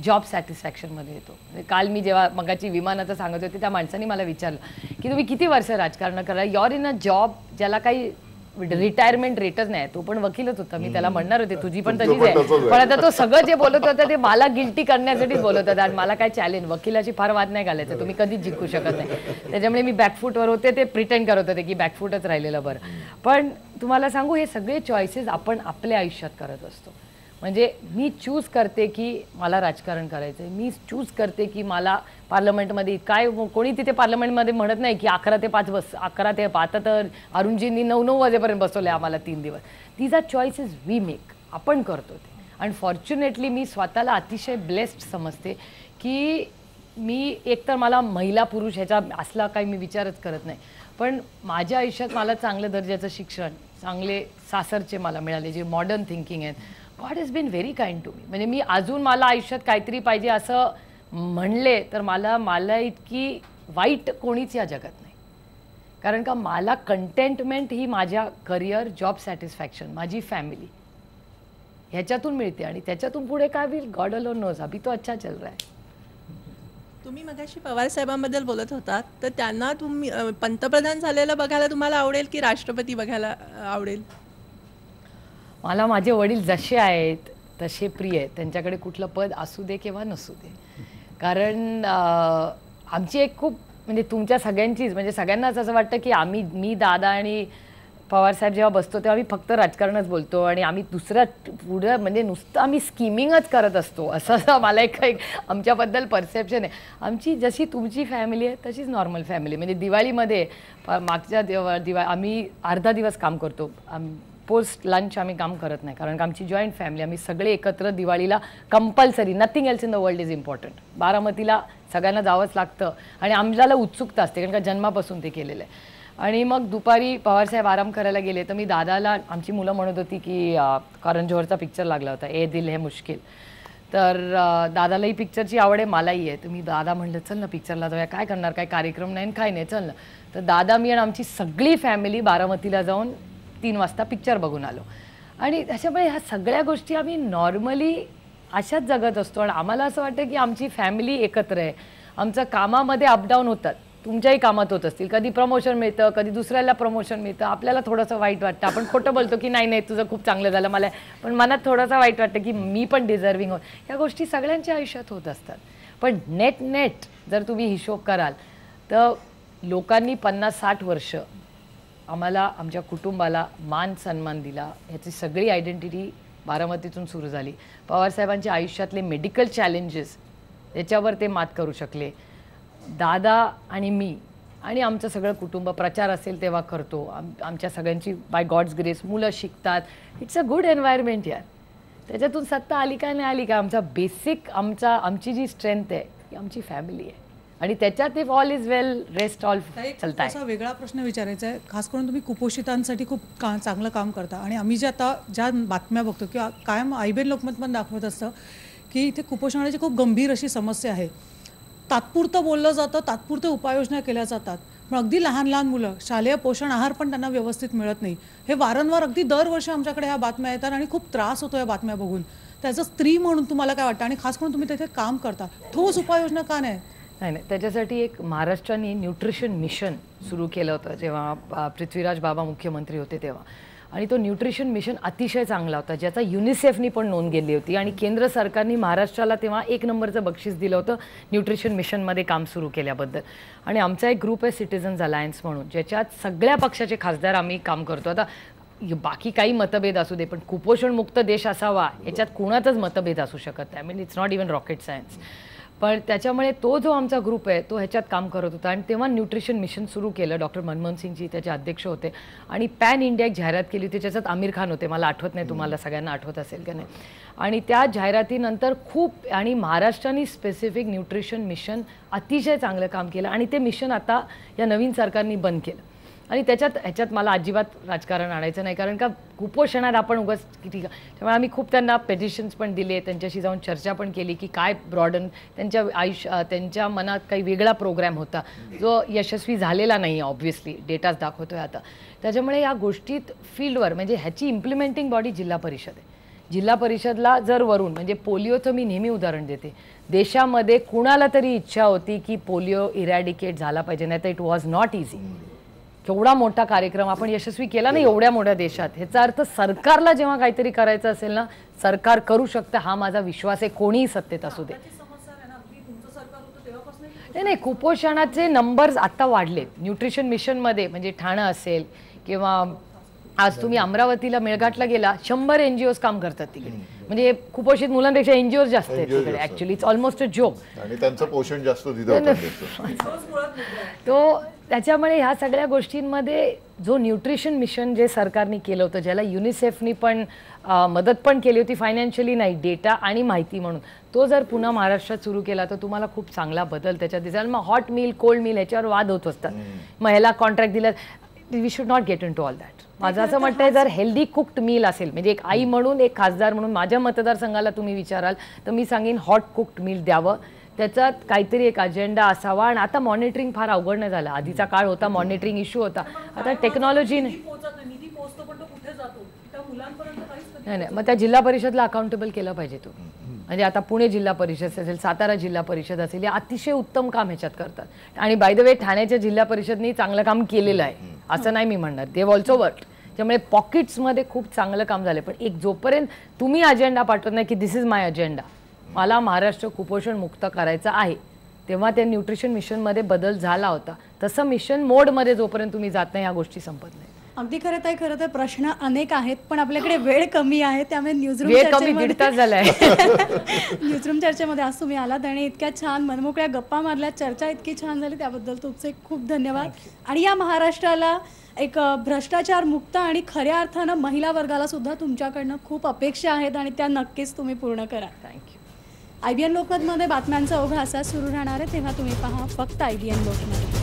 जॉब सॅटिस्फॅक्शनमध्ये येतो. म्हणजे काल मी जेव्हा मगाची विमानाचं सांगत होते त्या माणसाने मला विचारलं की तुम्ही किती वर्ष राजकारण करा? युअर इन अ जॉब ज्याला काही रिटायरमेंट रेटच नाही, तो पण वकीलच होता, मी त्याला म्हणणार होते तुझी पण तशीच आहे, पण आता तो सगळं जे बोलत होता ते मला गिल्टी करण्यासाठीच बोलत होता आणि मला काय चॅलेंज, वकिलाची फार वाद नाही घालायचं, तुम्ही कधीच जिंकू शकत नाही. त्याच्यामुळे मी बॅकफूटवर होते, ते प्रिटेंड करत होते की बॅकफूटच राहिलेलं बरं. पण तुम्हाला सांगू, हे सगळे चॉईसेस आपण आपल्या आयुष्यात करत असतो. म्हणजे मी चूज करते की मला राजकारण करायचं आहे, मी चूज करते की मला पार्लमेंटमध्ये काय, कोणी तिथे पार्लमेंटमध्ये म्हणत नाही की 11 ते 5 बस, 11 ते 5, आता तर अरुणजींनी 9 वाजेपर्यंत बसवले आम्हाला 3 दिवस. These are choices we make, आपण करतो ते. आणि फॉर्च्युनेटली मी स्वतःला अतिशय ब्लेस्ड समजते की मी एकतर मला महिला पुरुष ह्याचा असला काही मी विचारच करत नाही, पण माझ्या आयुष्यात मला चांगलं दर्जाचं शिक्षण, चांगले सासरचे मला मिळाले जे मॉडर्न थिंकिंग आहेत. God has been very kind to me. म्हणजे मी अजून मला आयुष्यात काहीतरी पाहिजे असं म्हणले तर मला इतकी वाईट कोणीच या जगात नाही. कारण का मला कंटेंटमेंट ही माझ्या करिअर, जॉब सॅटिस्फॅक्शन, माझी फॅमिली ह्याच्यातून मिळते आणि त्याच्यातून पुढे काय होईल गॉड अलोन नोज. अभी तो अच्छा चल रहा है. तुम्ही मगाशी पवार साहेबांबद्दल बोलत होतात, तर त्यांना तुम्ही पंतप्रधान झालेलं बघायला तुम्हाला आवडेल की राष्ट्रपती बघायला आवडेल? मला माझे वडील जसे आहेत तसे प्रिय आहेत, त्यांच्याकडे कुठलं पद असू दे किंवा नसू दे. कारण आमची एक खूप म्हणजे तुमच्या सगळ्यांचीच म्हणजे सगळ्यांनाच असं वाटतं की मी दादा आणि पवारसाहेब जेव्हा बसतो तेव्हा आम्ही फक्त राजकारणच बोलतो आणि आम्ही दुसऱ्या पुढं म्हणजे नुसतं आम्ही स्कीमिंगच करत असतो असं मला एक आमच्याबद्दल परसेप्शन आहे. आमची जशी तुमची फॅमिली आहे तशीच नॉर्मल फॅमिली. म्हणजे दिवाळीमध्ये मागच्या दिवाळी आम्ही अर्धा दिवस काम करतो, पोस्ट लंच आम्ही काम करत नाही कारण आमची जॉईंट फॅमिली, आम्ही सगळे एकत्र दिवाळीला compulsory, nothing else in the world is important. बारामतीला सगळ्यांना जावंच लागतं आणि आम्हाला उत्सुकता असते कारण का जन्मापासून ते केलेलं आहे. आणि मग दुपारी पवारसाहेब आराम करायला गेले तर मी दादाला, आमची मुलं म्हणत होती की करण जोहरचा पिक्चर लागला होता ए दिल है मुश्किल, तर दादालाही पिक्चरची आवड आहे, मलाही आहे. तर मी दादा म्हणलं चल ना पिक्चरला जाऊया, काय करणार, काय कार्यक्रम नाही काय नाही, चल ना. तर दादा मी आणि आमची सगळी फॅमिली बारामतीला जाऊन 3 वाजता पिक्चर बघून आलो. आणि त्याच्यामुळे ह्या सगळ्या गोष्टी आम्ही नॉर्मली अशाच जगत असतो आणि आम्हाला असं वाटतं की आमची फॅमिली एकत्र आहे. आमचं कामामध्ये अपडाऊन होतात, तुमच्याही कामात होत असतील, कधी प्रमोशन मिळतं, कधी दुसऱ्याला प्रमोशन मिळतं, आपल्याला थोडंसं वाईट वाटतं, आपण खोटं बोलतो की नाही नाही तुझं खूप चांगलं झालं मला, पण मनात थोडंसं वाईट वाटतं की मी पण डिझर्विंग होत. ह्या गोष्टी सगळ्यांच्या आयुष्यात होत असतात. पण नेट जर तुम्ही हिशोब कराल तर लोकांनी 50-60 वर्ष आम्हाला, आमच्या कुटुंबाला मान सन्मान दिला, ह्याची सगळी आयडेंटिटी बारामतीतून सुरू झाली. पवारसाहेबांच्या आयुष्यातले मेडिकल चॅलेंजेस याच्यावर ते मात करू शकले. दादा आणि मी आणि आमचं सगळं कुटुंब प्रचार असेल तेव्हा करतो. आमच्या सगळ्यांची बाय गॉड्स ग्रेस मुलं शिकतात. इट्स अ गुड एन्व्हायरमेंट यार. त्याच्यातून सत्ता आली का नाही आली का, आमचा बेसिक आमची जी स्ट्रेंथ आहे ती आमची फॅमिली आहे आणि त्याच्यात if all is well rest all चलता असा वेगळा प्रश्न विचारायचा आहे. खास करून तुम्ही कुपोषितांसाठी खूप चांगलं काम करता आणि आम्ही ज्या बातम्या बघतो किंवा कायम आईबेन लोकमत पण दाखवत असतं की इथे कुपोषणाची खूप गंभीर अशी समस्या आहे. तात्पुरतं बोललं जातं, तात्पुरत्या उपाययोजना केल्या जातात, पण अगदी लहान लहान मुलं, शालेय पोषण आहार पण त्यांना व्यवस्थित मिळत नाही. हे वारंवार अगदी दरवर्षी आमच्याकडे ह्या बातम्या येतात आणि खूप त्रास होतो या बातम्या बघून. त्याचं स्त्री म्हणून तुम्हाला काय वाटतं आणि खास करून तुम्ही तिथे काम करता, ठोस उपाययोजना का नाही? नाही, त्याच्यासाठी एक महाराष्ट्राने न्यूट्रिशन मिशन सुरू केलं होतं जेव्हा पृथ्वीराज बाबा मुख्यमंत्री होते तेव्हा. आणि तो न्यूट्रिशन मिशन अतिशय चांगला होता ज्याचा युनिसेफनी पण नोंद घेतली होती आणि केंद्र सरकारने महाराष्ट्राला तेव्हा 1 नंबरचं बक्षीस दिलं होतं न्यूट्रिशन मिशनमध्ये काम सुरू केल्याबद्दल. आणि आमचा एक ग्रुप आहे सिटिझन्स अलायन्स म्हणून, ज्याच्यात सगळ्या पक्षाचे खासदार आम्ही काम करतो. आता बाकी काही मतभेद असू दे पण कुपोषणमुक्त देश असावा याच्यात कोणाचाच मतभेद असू शकत नाही. It's not even rocket science. पण त्याच्यामुळे तो जो आमचा ग्रुप आहे तो ह्याच्यात काम करत होता आणि तेव्हा न्यूट्रिशन मिशन सुरू केलं. डॉक्टर मनमोहन सिंगजी त्याचे अध्यक्ष होते आणि पॅन इंडिया एक जाहिरात केली होती ज्याच्यात आमिर खान होते. मला आठवत नाही तुम्हाला सगळ्यांना आठवत असेल का नाही. आणि त्या जाहिरातीनंतर खूप आणि महाराष्ट्राने स्पेसिफिक न्यूट्रिशन मिशन अतिशय चांगलं काम केलं आणि ते मिशन आता या नवीन सरकारने बंद केलं. आणि ह्याच्यात मला अजिबात राजकारण आणायचं नाही कारण का कुपोषणात आपण उगाच किती, त्यामुळे आम्ही खूप त्यांना पेटिशन्स पण दिले, त्यांच्याशी जाऊन चर्चा पण केली की काय ब्रॉडन त्यांच्या मनात काही वेगळा प्रोग्राम होता जो यशस्वी झालेला नाही आहे. ऑब्व्हियसली डेटाच दाखवतोय आता. त्याच्यामुळे या गोष्टीत फील्डवर म्हणजे ह्याची इम्प्लिमेंटिंग बॉडी जिल्हा परिषद आहे. जिल्हा परिषदला जर वरून म्हणजे पोलिओचं मी नेहमी उदाहरण देते, देशामध्ये कुणाला तरी इच्छा होती की पोलिओ इरॅडिकेट झाला पाहिजे, नाही तर इट वॉज नॉट इझी. केवढा मोठा कार्यक्रम आपण यशस्वी केला नाही एवढ्या मोठ्या देशात. ह्याचा अर्थ सरकारला जेव्हा काहीतरी करायचं असेल ना, सरकार करू शकतं, हा माझा विश्वास आहे, कोणीही सत्तेत असू दे. नाही, कुपोषणाचे नंबर्स आता वाढलेत. न्यूट्रिशन मिशनमध्ये म्हणजे ठाणं असेल किंवा आज तुम्ही अमरावतीला मेळघाटला गेला, 100 NGOs काम करतात तिकडे. म्हणजे कुपोषित मुलांपेक्षा NGOs जास्त आहेत तिकडे. Actually it's almost a joke. आणि त्यांचं पोषण जास्त तिथं तो त्याच्यामुळे ह्या सगळ्या गोष्टींमध्ये जो न्यूट्रिशन मिशन जे सरकारने केलं होतं, ज्याला युनिसेफनी पण मदत पण केली होती फायनान्शियली नाही, डेटा आणि माहिती म्हणून, तो जर पुन्हा महाराष्ट्रात सुरू केला तर तुम्हाला खूप चांगला बदल त्याच्यात दिसेल. मग हॉट मिल कोल्ड मिल ह्याच्यावर वाद होत असतात. मग ह्याला कॉन्ट्रॅक्ट दिला, we should not get into all that. माझं असं म्हणतं आहे, जर हेल्दी कुक्ड मील असेल, म्हणजे एक आई म्हणून, एक खासदार म्हणून माझ्या मतदारसंघाला तुम्ही विचाराल तर मी सांगेन हॉट कुक्ड मील द्यावं. त्याच्यात काहीतरी एक अजेंडा असावा. आणि आता मॉनिटरिंग फार अवघड नाही झालं. आधीचा काळ होता, मॉनिटरिंग इश्यू होता. आता टेक्नॉलॉजी नाही. नाही, मग त्या जिल्हा परिषदला अकाउंटेबल केलं पाहिजे तुम्ही. म्हणजे आता पुणे जिल्हा परिषद असेल, सातारा जिल्हा परिषद असेल, या अतिशय उत्तम काम ह्याच्यात करतात. आणि बाय द वे ठाण्याच्या जिल्हा परिषदनी चांगलं काम केलेलं आहे, असं नाही मी म्हणणार. They have also work. त्यामुळे पॉकेट्समध्ये खूप चांगलं काम झालं. पण एक जोपर्यंत तुम्ही अजेंडा पाठवत नाही की दिस इज माय अजेंडा, मला महाराष्ट्र कुपोषण मुक्त करायचं आहे, तेव्हा त्या न्यूट्रिशन मिशनमध्ये बदल झाला होता. तसं मिशन मोडमध्ये जोपर्यंत तुम्ही जात नाही, ह्या गोष्टी संपत नाही. अगदी खरं तर प्रश्न अनेक आहेत, पण आपल्याकडे वेळ कमी आहे, त्यामुळे न्यूजरूम न्यूजरूम चर्चेमध्ये आज तुम्ही आलात आणि इतक्या छान मनमोकळ्या गप्पा मारल्या, चर्चा इतकी छान झाली, त्याबद्दल तुमचे खूप धन्यवाद. आणि या महाराष्ट्राला एक भ्रष्टाचार मुक्त आणि खऱ्या अर्थानं महिला वर्गाला सुद्धा तुमच्याकडनं खूप अपेक्षा आहेत आणि त्या नक्कीच तुम्ही पूर्ण करा. थँक्यू. IBN लोकमतमध्ये बातम्यांचा ओघ असा सुरू राहणार आहे, तेव्हा तुम्ही पहा फक्त IBN लोकमत.